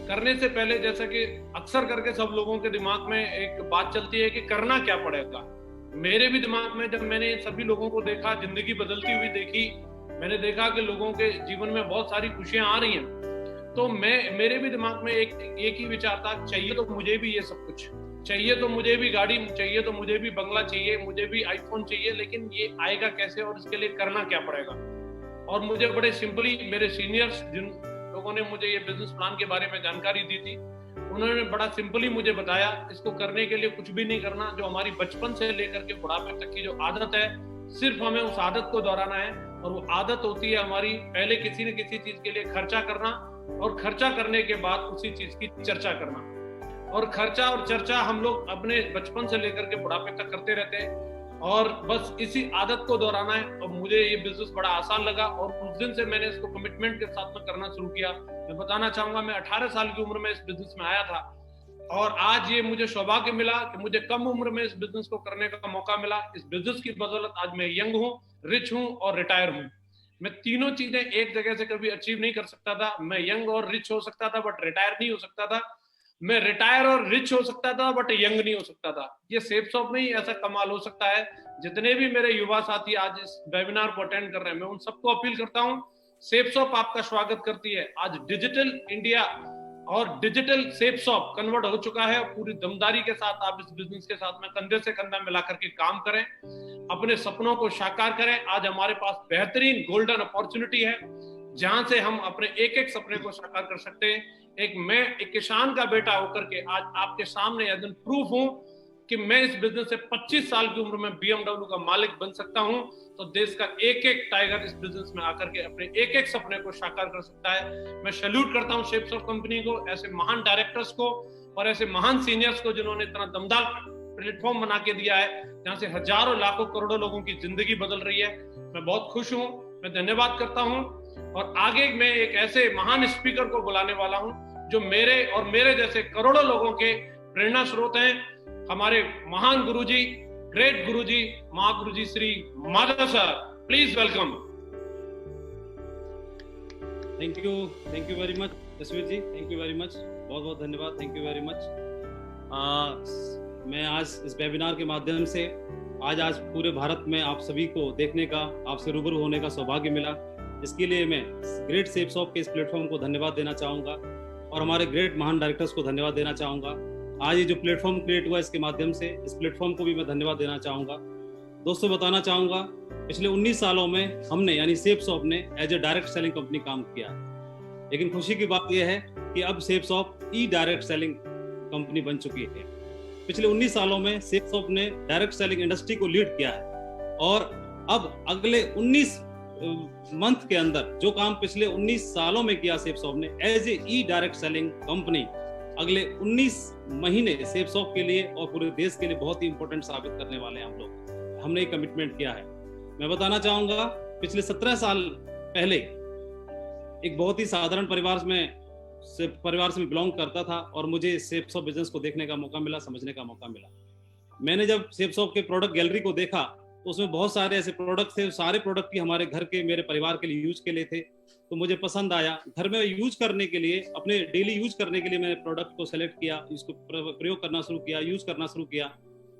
करने से पहले, जैसा कि अक्सर करके सब लोगों के दिमाग में एक बात चलती है कि करना क्या पड़ेगा, मेरे भी दिमाग में जब मैंने सभी लोगों को देखा, जिंदगी बदलती हुई देखी, मैंने देखा कि लोगों के जीवन में बहुत सारी खुशियां आ रही हैं, तो मेरे भी दिमाग में एक ही विचार था, चाहिए तो मुझे भी ये सब कुछ चाहिए, तो मुझे भी गाड़ी चाहिए, तो मुझे भी बंगला चाहिए, मुझे भी आईफोन चाहिए, लेकिन ये आएगा कैसे और इसके लिए करना क्या पड़ेगा। और मुझे बड़े सिंपली मेरे सीनियर्स जिन लोगों ने मुझे ये बिजनेस प्लान के बारे में जानकारी दी थी, उन्होंने बड़ा सिंपली मुझे बताया, इसको करने के लिए कुछ भी नहीं करना, जो हमारी बचपन से लेकर के बुढ़ापे तक की जो आदत है, सिर्फ हमें उस आदत को दोहराना है। और वो आदत होती है हमारी पहले किसी न किसी चीज के लिए खर्चा करना, और खर्चा करने के बाद उसी चीज की चर्चा करना। और खर्चा और चर्चा हम लोग अपने बचपन से लेकर के बुढ़ापे तक करते रहते हैं, और बस इसी आदत को दोहराना है। और मुझे ये बिजनेस बड़ा आसान लगा और उस दिन से मैंने इसको कमिटमेंट के साथ में करना शुरू किया। मैं बताना चाहूंगा, मैं 18 साल की उम्र में इस बिजनेस में आया था, और आज ये मुझे सौभाग्य मिला कि मुझे कम उम्र में इस बिजनेस को करने का मौका मिला। इस बिजनेस की बदौलत आज मैं यंग हूँ, रिच हूँ और रिटायर हूँ। मैं तीनों चीजें एक जगह से कभी अचीव नहीं कर सकता था। मैं यंग और रिच हो सकता था बट रिटायर नहीं हो सकता था। मैं रिटायर और रिच हो सकता था बट यंग नहीं हो सकता था। ये सेफसॉफ्ट में ही ऐसा कमाल हो सकता है। जितने भी मेरे युवा साथी आज इस वेबिनार को अटेंड कर रहे हैं, मैं उन सबको अपील करता हूँ, सेफसॉफ्ट आपका स्वागत करती है। आज डिजिटल इंडिया और डिजिटल सेफसॉफ्ट कन्वर्ट हो चुका है। पूरी दमदारी के साथ आप इस बिजनेस के साथ में कंधे से कंधा मिला करके काम करें, अपने सपनों को साकार करें। आज हमारे पास बेहतरीन गोल्डन अपॉर्चुनिटी है जहां से हम अपने एक एक सपने को साकार कर सकते हैं। मैं एक किसान का बेटा होकर के आज आपके सामने एज एन प्रूफ हूं कि मैं इस बिजनेस से 25 साल की उम्र में BMW का मालिक बन सकता हूं। तो देश का एक एक टाइगर इस बिजनेस में आकर के अपने एक एक सपने को साकार कर सकता है। मैं सैल्यूट करता हूं सेफसॉफ्ट कंपनी को, ऐसे महान डायरेक्टर्स को और ऐसे महान सीनियर्स को जिन्होंने इतना दमदार प्लेटफॉर्म बना के दिया है जहां से हजारों लाखों करोड़ों लोगों की जिंदगी बदल रही है। मैं बहुत खुश हूं, मैं धन्यवाद करता हूं। और आगे मैं एक ऐसे महान स्पीकर को बुलाने वाला हूं जो मेरे और मेरे जैसे करोड़ों लोगों के प्रेरणा स्रोत हैं। हमारे महान गुरुजी, great guruji, Mahaguruji Shri Madhav sir, please welcome. Thank you very much Jasvir ji, thank you very much, बहुत बहुत धन्यवाद, थैंक यू वेरी मच। मैं आज इस वेबिनार के माध्यम से आज पूरे भारत में आप सभी को देखने का, आपसे रूबरू होने का सौभाग्य मिला। इसके लिए मैं ग्रेट सेफसॉफ्ट के इस प्लेटफॉर्म को धन्यवाद देना चाहूँगा और हमारे ग्रेट महान डायरेक्टर्स को धन्यवाद देना चाहूँगा। आज ये जो प्लेटफॉर्म क्रिएट हुआ इसके माध्यम से इस प्लेटफॉर्म को भी मैं धन्यवाद देना चाहूँगा। दोस्तों बताना चाहूँगा, पिछले 19 सालों में हमने यानी सेफसॉफ्ट ने as a direct selling company काम किया है। लेकिन खुशी की बात यह है कि अब सेफसॉफ्ट ई डायरेक्ट सेलिंग कंपनी बन चुकी है। पिछले 19 सालों में सेफसॉफ्ट ने डायरेक्ट सेलिंग इंडस्ट्री को लीड किया है और अब अगले 19 मंथ के अंदर जो काम पिछले 19 सालों में किया सेफसॉफ्ट ने as a e direct selling company, अगले 19 महीने सेफसॉफ्ट के लिए और पूरे देश के लिए बहुत ही इंपॉर्टेंट साबित करने वाले हैं हम लोग। हमने एक कमिटमेंट किया है। मैं बताना चाहूंगा, पिछले 17 साल पहले एक बहुत ही साधारण परिवार से बिलोंग करता था और मुझे सेफसॉफ्ट बिजनेस को देखने का मौका मिला, समझने का मौका मिला। मैंने जब सेफसॉफ्ट के प्रोडक्ट गैलरी को देखा तो उसमें बहुत सारे ऐसे प्रोडक्ट थे, सारे प्रोडक्ट की हमारे घर के, मेरे परिवार के लिए यूज के लिए थे, तो मुझे पसंद आया। घर में यूज करने के लिए, अपने डेली यूज करने के लिए मैंने प्रोडक्ट को सेलेक्ट किया, इसको प्रयोग करना शुरू किया, यूज करना शुरू किया,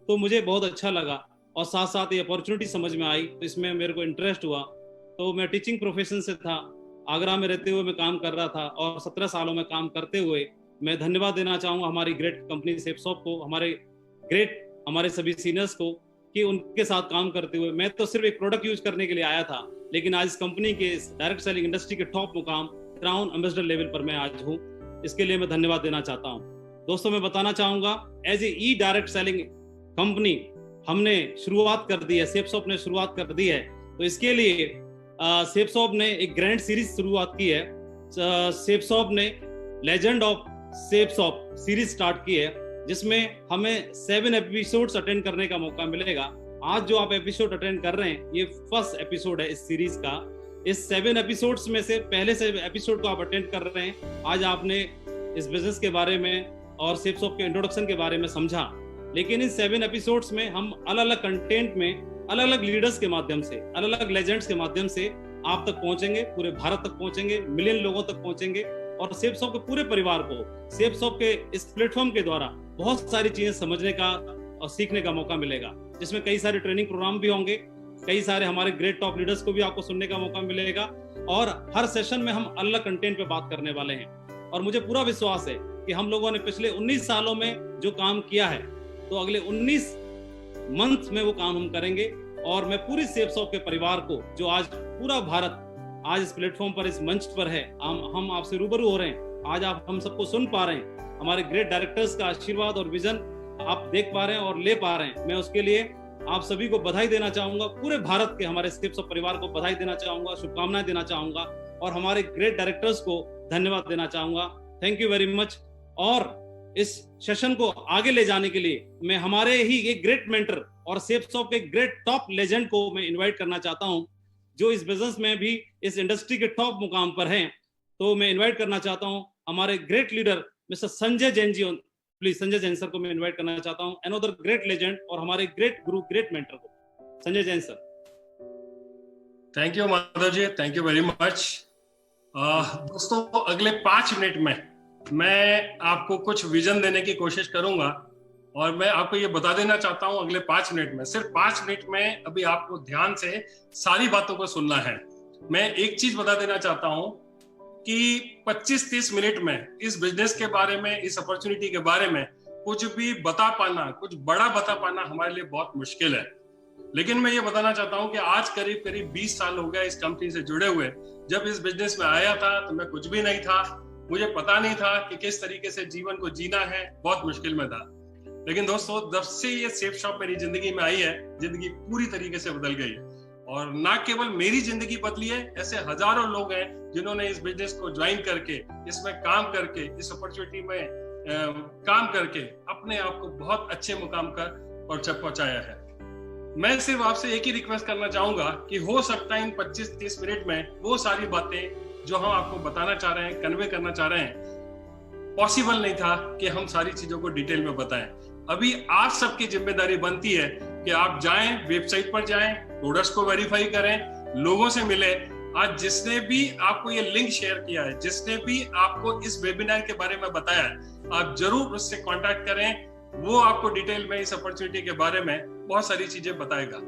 तो मुझे बहुत अच्छा लगा और साथ साथ ये अपॉर्चुनिटी समझ में आई, तो इसमें मेरे को इंटरेस्ट हुआ। तो मैं टीचिंग प्रोफेशन से था, आगरा में रहते हुए मैं काम कर रहा था और 17 सालों में काम करते हुए मैं धन्यवाद देना चाहूँगा हमारी ग्रेट कंपनी सेफसॉफ्ट को, हमारे सभी सीनियर्स को, कि उनके साथ काम करते हुए मैं तो सिर्फ एक प्रोडक्ट यूज करने के लिए आया था, लेकिन आज इस कंपनी के डायरेक्ट सेलिंग इंडस्ट्री के टॉप मुकाम क्राउन एम्बेसडर लेवल पर मैं आज हूँ। इसके लिए मैं धन्यवाद देना चाहता हूँ। दोस्तों मैं बताना चाहूंगा, as a e direct selling company हमने शुरुआत कर दी है, सेपसॉफ्ट ने शुरुआत कर दी है। तो इसके लिए सेपसॉफ्ट ने एक ग्रैंड सीरीज शुरुआत की है। सेपसॉफ्ट ने लेजेंड ऑफ सेपसॉफ्ट सीरीज स्टार्ट की है, जिसमें हमें 7 एपिसोड्स अटेंड करने का मौका मिलेगा। आज जो आप एपिसोड अटेंड कर रहे हैं, ये फर्स्ट एपिसोड है इस सीरीज का। इस 7 एपिसोड्स में से पहले से एपिसोड को आप अटेंड कर रहे हैं। आज आपने इस बिजनेस के बारे में और सेपसॉफ्ट के इंट्रोडक्शन के बारे में समझा, लेकिन इन 7 एपिसोड्स में हम अलग अलग कंटेंट में अलग अलग लीडर्स के माध्यम से, अलग अलग लेजेंड्स के माध्यम से आप तक पहुंचेंगे, पूरे भारत तक पहुंचेंगे, मिलियन लोगों तक पहुंचेंगे और सेपसॉफ्ट के पूरे परिवार को सेपसॉफ्ट के इस प्लेटफॉर्म के द्वारा बहुत सारी चीजें समझने का और सीखने का मौका मिलेगा, जिसमें कई सारे ट्रेनिंग प्रोग्राम भी होंगे, कई सारे हमारे ग्रेट टॉप लीडर्स को भी आपको सुनने का मौका मिलेगा और हर सेशन में हम अलग कंटेंट पे बात करने वाले हैं। और मुझे पूरा विश्वास है कि हम लोगों ने पिछले 19 सालों में जो काम किया है, तो अगले 19 मंथ में वो काम हम करेंगे। और मैं पूरी सेपसॉफ्ट के परिवार को, जो आज पूरा भारत आज इस प्लेटफॉर्म पर, इस मंच पर है, हम आपसे रूबरू हो रहे हैं, आज आप हम सबको सुन पा रहे हैं, हमारे ग्रेट डायरेक्टर्स का आशीर्वाद और विजन आप देख पा रहे हैं और ले पा रहे हैं। मैं उसके लिए आप सभी को बधाई देना चाहूंगा, पूरे भारत के हमारे सेपसॉफ्ट परिवार को बधाई देना चाहूंगा, शुभकामनाएं देना चाहूंगा और हमारे ग्रेट डायरेक्टर्स को धन्यवाद देना चाहूंगा। Thank you very much. और इस सेशन को आगे ले जाने के लिए मैं हमारे ही एक ग्रेट मेंटर और सेपसॉफ्ट के ग्रेट टॉप लेजेंड को मैं इनवाइट करना चाहता हूं, जो इस बिजनेस में भी इस इंडस्ट्री के टॉप मुकाम पर हैं। तो मैं इनवाइट करना चाहता हूं हमारे great leader mister Sanjay Jain ji. Please Sanjay Jain sir को मैं इनवाइट करना चाहता हूं, अनदर ग्रेट लेजेंड और हमारे ग्रेट गुरु, ग्रेट मेंटर को, Sanjay Jain sir. Thank you Madhav ji, thank you very much. दोस्तों, अगले 5 मिनट में मैं आपको कुछ विजन देने की कोशिश करूंगा और मैं आपको ये बता देना चाहता हूं, अगले 5 मिनट में, सिर्फ 5 मिनट में अभी आपको ध्यान से सारी बातों को सुनना है। मैं एक चीज बता देना चाहता हूं कि 25-30 मिनट में इस बिजनेस के बारे में, इस अपॉर्चुनिटी के बारे में कुछ भी बता पाना, कुछ बड़ा बता पाना हमारे लिए बहुत मुश्किल है। लेकिन मैं ये बताना चाहता हूं कि आज करीब करीब 20 साल हो गया इस कंपनी से जुड़े हुए। जब इस बिजनेस में आया था तो मैं कुछ भी नहीं था, मुझे पता नहीं था कि किस तरीके से जीवन को जीना है, बहुत मुश्किल में था। लेकिन दोस्तों, जब से ये सेपसॉफ्ट मेरी जिंदगी में आई है, जिंदगी पूरी तरीके से बदल गई है। और ना केवल मेरी जिंदगी बदली है, ऐसे हजारों लोग हैं जिन्होंने इस बिजनेस को ज्वाइन करके, इसमें काम करके, इस अपॉर्चुनिटी में काम करके अपने आप को बहुत अच्छे मुकाम पर पहुंचाया है। मैं सिर्फ आपसे एक ही रिक्वेस्ट करना चाहूंगा कि हो सकता है इन 25-30 मिनट में वो सारी बातें जो हम आपको बताना चाह रहे हैं, कन्वे करना चाह रहे हैं, पॉसिबल नहीं था कि हम सारी चीजों को डिटेल में बताएं। अभी आप सबकी जिम्मेदारी बनती है कि आप जाएं, वेबसाइट पर जाएं, प्रोडक्ट्स को वेरीफाई करें, लोगों से मिले। आज जिसने भी आपको ये लिंक शेयर किया है, जिसने भी आपको इस वेबिनार के बारे में बताया है, आप जरूर उससे कांटेक्ट करें। वो आपको डिटेल में इस अपॉर्चुनिटी के बारे में बहुत सारी चीजें बताएगा।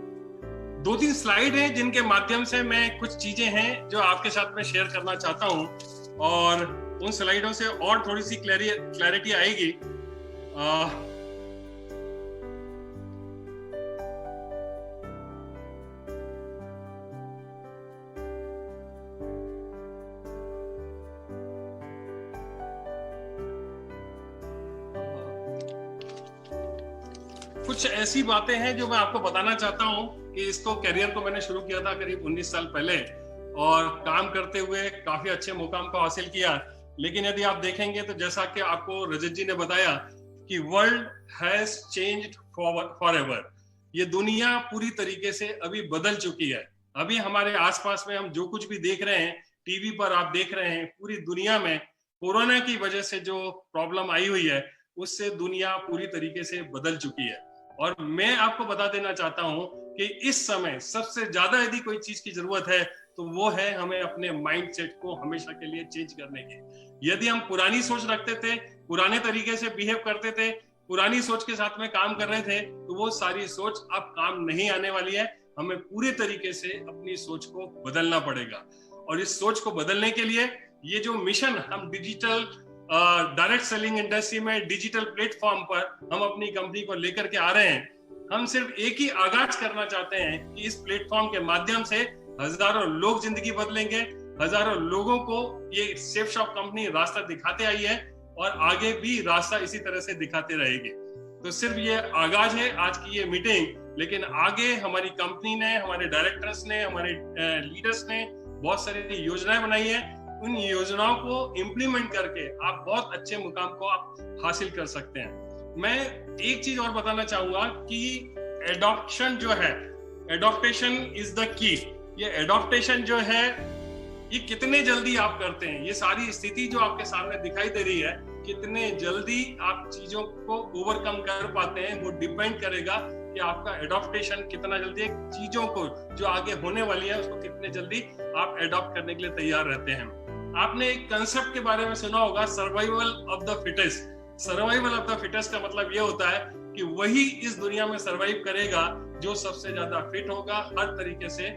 2-3 स्लाइड हैं जिनके माध्यम से मैं कुछ चीजें हैं जो आपके साथ में शेयर करना चाहता हूं और उन स्लाइडों से और थोड़ी सी क्लैरिटी आएगी। कुछ ऐसी बातें हैं जो मैं आपको बताना चाहता हूं कि इसको करियर को मैंने शुरू किया था करीब 19 साल पहले और काम करते हुए काफी अच्छे मुकाम को हासिल किया। लेकिन यदि आप देखेंगे तो जैसा कि आपको रजत जी ने बताया कि वर्ल्ड हैज चेंज्ड फॉरएवर, ये दुनिया पूरी तरीके से अभी बदल चुकी है। अभी हमारे आसपास में हम जो कुछ भी देख रहे हैं, टीवी पर आप देख रहे हैं, पूरी दुनिया में कोरोना की वजह से जो प्रॉब्लम आई हुई है, उससे दुनिया पूरी तरीके से बदल चुकी है। और मैं आपको बता देना चाहता हूं कि इस समय सबसे ज्यादा यदि कोई चीज की जरूरत है तो वो है हमें अपने माइंडसेट को हमेशा के लिए चेंज करने की। यदि हम पुरानी सोच रखते थे, पुराने तरीके से बिहेव करते थे, पुरानी सोच के साथ में काम कर रहे थे, तो वो सारी सोच अब काम नहीं आने वाली है। हमें पूरे तरीके से अपनी सोच को बदलना पड़ेगा। और इस सोच को बदलने के लिए ये जो मिशन हम डिजिटल डायरेक्ट सेलिंग इंडस्ट्री में डिजिटल प्लेटफॉर्म पर हम अपनी कंपनी को लेकर के आ रहे हैं, हम सिर्फ एक ही आगाज करना चाहते हैं कि इस प्लेटफॉर्म के माध्यम से हजारों लोग जिंदगी बदलेंगे। हजारों लोगों को ये सेपसॉफ्ट कंपनी रास्ता दिखाते आई है और आगे भी रास्ता इसी तरह से दिखाते रहेंगे। तो सिर्फ ये आगाज है आज की ये मीटिंग, लेकिन आगे हमारी कंपनी ने, हमारे डायरेक्टर्स ने, हमारे लीडर्स ने बहुत सारी योजनाएं बनाई है। उन योजनाओं को इम्प्लीमेंट करके आप बहुत अच्छे मुकाम को आप हासिल कर सकते हैं। मैं एक चीज और बताना चाहूंगा कि एडॉप्शन जो है, एडॉप्टेशन इज द की। ये एडॉप्टेशन जो है ये कितने जल्दी आप करते हैं, ये सारी स्थिति जो आपके सामने दिखाई दे रही है, कितने जल्दी आप चीजों को ओवरकम कर पाते हैं, वो डिपेंड करेगा कि आपका एडॉप्टेशन कितना जल्दी, चीजों को जो आगे होने वाली है उसको कितने जल्दी आप एडॉप्ट करने के लिए तैयार रहते हैं। आपने एक कंसेप्ट के बारे में सुना होगा, survival of the fittest. Survival of the fittest का मतलब ये होता है कि वही इस दुनिया में सर्वाइव करेगा जो सबसे ज्यादा फिट होगा, हर तरीके से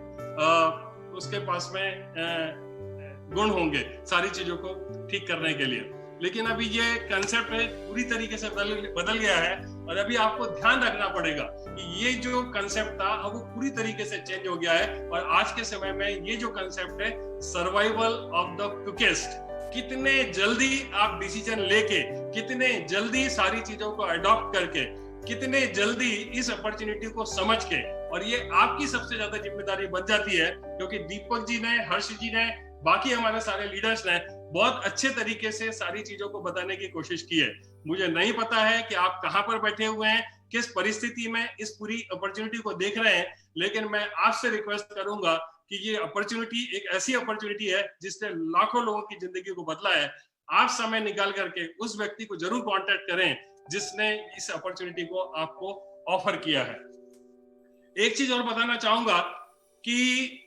उसके पास में गुण होंगे सारी चीजों को ठीक करने के लिए। लेकिन अभी ये कंसेप्ट पूरी तरीके से बदल गया है और अभी आपको ध्यान रखना पड़ेगा कि ये जो कंसेप्ट था अब वो पूरी तरीके से चेंज हो गया है। और आज के समय में ये जो कंसेप्ट है सर्वाइवल ऑफ द क्विकेस्ट, कितने जल्दी आप डिसीजन लेके, कितने जल्दी सारी चीजों को अडॉप्ट करके, कितने जल्दी इस अपॉर्चुनिटी को समझ के, और ये आपकी सबसे ज्यादा जिम्मेदारी बन जाती है क्योंकि दीपक जी ने, हर्ष जी ने, बाकी हमारे सारे लीडर्स ने बहुत अच्छे तरीके से सारी चीजों को बताने की कोशिश की है। मुझे नहीं पता है कि आप कहां पर बैठे हुए हैं, किस परिस्थिति में इस पूरी अपॉर्चुनिटी को देख रहे हैं, लेकिन मैं आपसे रिक्वेस्ट करूंगा कि ये अपॉर्चुनिटी एक ऐसी अपॉर्चुनिटी है जिसने लाखों लोगों की जिंदगी को बदला है। आप समय निकाल करके उस व्यक्ति को जरूर कांटेक्ट करें जिसने इस अपॉर्चुनिटी को आपको ऑफर किया है। एक चीज और बताना चाहूंगा कि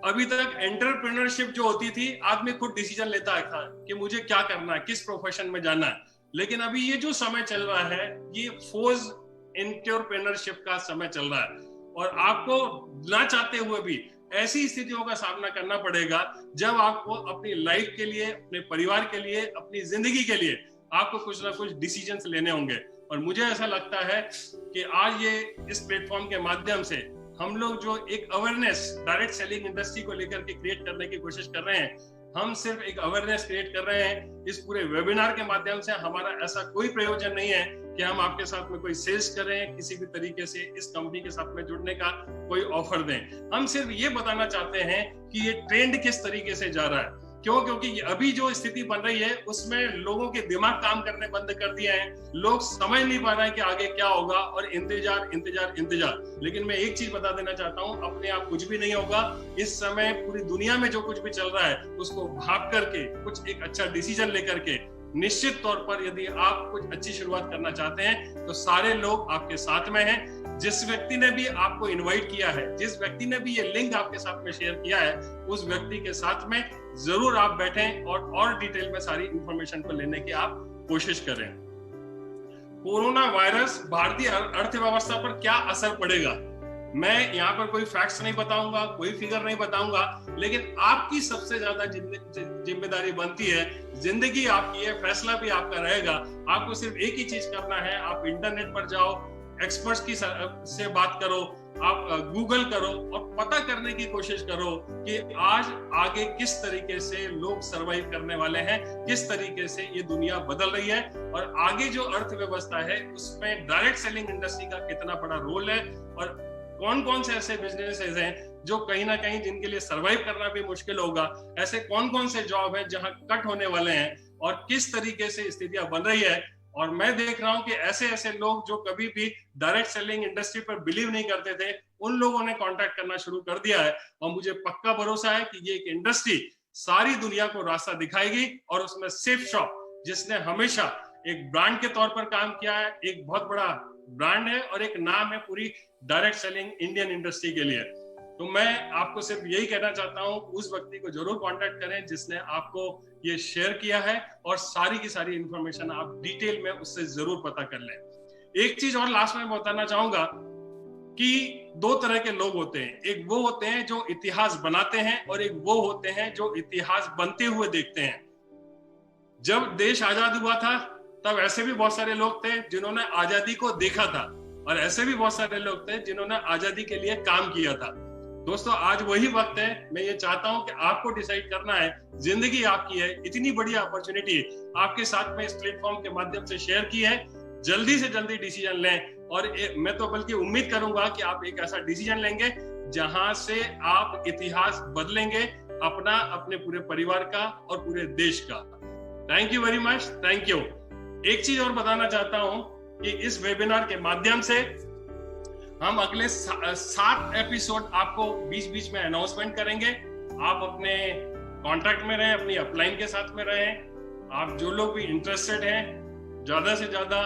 अभी तक एंटरप्रेन्योरशिप जो होती थी, आदमी खुद डिसीजन लेता था कि मुझे क्या करना है, किस प्रोफेशन में जाना है। लेकिन अभी ये जो समय चल रहा है ये फोर्स एंटरप्रेन्योरशिप का समय चल रहा है और आपको ना चाहते हुए भी ऐसी स्थितियों का सामना करना पड़ेगा जब आपको अपनी लाइफ के लिए, अपने परिवार के लिए, अपनी जिंदगी के लिए आपको कुछ ना कुछ डिसीजंस लेने होंगे। और मुझे ऐसा लगता है कि आज ये इस प्लेटफॉर्म के माध्यम से हम लोग जो एक अवेयरनेस डायरेक्ट सेलिंग इंडस्ट्री को लेकर के क्रिएट करने की कोशिश कर रहे हैं, हम सिर्फ एक अवेयरनेस क्रिएट कर रहे हैं। इस पूरे वेबिनार के माध्यम से हमारा ऐसा कोई प्रयोजन नहीं है कि हम आपके साथ में कोई सेल्स करें, किसी भी तरीके से इस कंपनी के साथ में जुड़ने का कोई ऑफर दें। हम सिर्फ ये बताना चाहते हैं कि ये ट्रेंड किस तरीके से जा रहा है। क्यों? क्योंकि अभी जो स्थिति बन रही है उसमें लोगों के दिमाग काम करने बंद कर दिए हैं, लोग समझ नहीं पा रहे हैं कि आगे क्या होगा और इंतजार इंतजार इंतजार। लेकिन मैं एक चीज बता देना चाहता हूं, अपने आप कुछ भी नहीं होगा। इस समय पूरी दुनिया में जो कुछ भी चल रहा है उसको भाप करके कुछ एक अच्छा डिसीजन लेकर के निश्चित तौर पर यदि आप कुछ अच्छी शुरुआत करना चाहते हैं तो सारे लोग आपके साथ में हैं। जिस व्यक्ति ने भी आपको इनवाइट किया है, जिस व्यक्ति ने भी ये लिंक आपके साथ में शेयर किया है, उस व्यक्ति के साथ में जरूर आप बैठें और डिटेल में सारी इंफॉर्मेशन को लेने की आप कोशिश करें। कोरोना वायरस भारतीय अर्थव्यवस्था पर क्या असर पड़ेगा, मैं यहाँ पर कोई फैक्ट्स नहीं बताऊंगा, कोई फिगर नहीं बताऊंगा, लेकिन आपकी सबसे ज्यादा जिम्मेदारी बनती है। जिंदगी आपकी है, फैसला भी आपका रहेगा। आपको सिर्फ एक ही चीज करना है, आप इंटरनेट पर जाओ, एक्सपर्ट्स की से बात करो, आप गूगल करो और पता करने की कोशिश करो कि आज आगे किस तरीके से लोग सरवाइव करने वाले हैं, किस तरीके से ये दुनिया बदल रही है और आगे जो अर्थव्यवस्था है उसमें डायरेक्ट सेलिंग इंडस्ट्री का कितना बड़ा रोल है और कौन कौन से ऐसे बिजनेसेस हैं जो कहीं ना कहीं जिनके लिए सरवाइव करना भी मुश्किल होगा, ऐसे कौन कौन से जॉब है जहां कट होने वाले हैं और किस तरीके से स्थितियां बन रही है। और मैं देख रहा हूं कि ऐसे ऐसे लोग जो कभी भी डायरेक्ट सेलिंग इंडस्ट्री पर बिलीव नहीं करते थे, उन लोगों ने कांटेक्ट करना शुरू कर दिया है और मुझे पक्का भरोसा है कि ये एक इंडस्ट्री सारी दुनिया को रास्ता दिखाएगी। और उसमें सेफ शॉप, जिसने हमेशा एक ब्रांड के तौर पर काम किया है, एक बहुत बड़ा ब्रांड है और एक नाम है पूरी डायरेक्ट सेलिंग इंडियन इंडस्ट्री के लिए। तो मैं आपको सिर्फ यही कहना चाहता हूं, उस व्यक्ति को जरूर कांटेक्ट करें जिसने आपको ये शेयर किया है और सारी की सारी इंफॉर्मेशन आप डिटेल में उससे जरूर पता कर लें। एक चीज और लास्ट में बताना चाहूंगा कि दो तरह के लोग होते हैं, एक वो होते हैं जो इतिहास बनाते हैं और एक वो होते हैं जो इतिहास बनते हुए देखते हैं। जब देश आजाद हुआ था तब ऐसे भी बहुत सारे लोग थे जिन्होंने आजादी को देखा था और ऐसे भी बहुत सारे लोग थे जिन्होंने आजादी के लिए काम किया था। दोस्तों आज वही वक्त है। मैं ये चाहता हूं कि आपको डिसाइड करना है, जिंदगी आपकी है, इतनी बड़ी अपॉर्चुनिटी आपके साथ में इस प्लेटफॉर्म के माध्यम से शेयर की है। जल्दी से जल्दी डिसीजन लें और मैं तो बल्कि उम्मीद करूंगा कि आप एक ऐसा डिसीजन लेंगे जहां से आप इतिहास बदलेंगे अपना, अपने पूरे परिवार का और पूरे देश का। Thank you very much, thank you. एक चीज और बताना चाहता हूं कि इस वेबिनार के माध्यम से हम अगले 7 एपिसोड आपको बीच बीच में अनाउंसमेंट करेंगे। आप अपने कॉन्टैक्ट में रहें, अपनी अपलाइन के साथ में रहें। आप जो लोग भी इंटरेस्टेड हैं ज्यादा से ज्यादा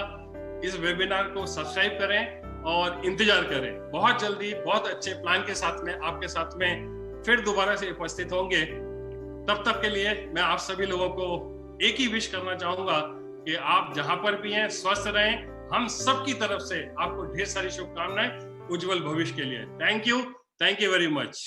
इस वेबिनार को सब्सक्राइब करें और इंतजार करें। बहुत जल्दी बहुत अच्छे प्लान के साथ में आपके साथ में फिर दोबारा से उपस्थित होंगे। तब तक के लिए मैं आप सभी लोगों को एक ही विश करना चाहूंगा कि आप जहां पर भी हैं स्वस्थ रहें। हम सब की तरफ से आपको ढेर सारी शुभकामनाएं उज्जवल भविष्य के लिए। Thank you very much.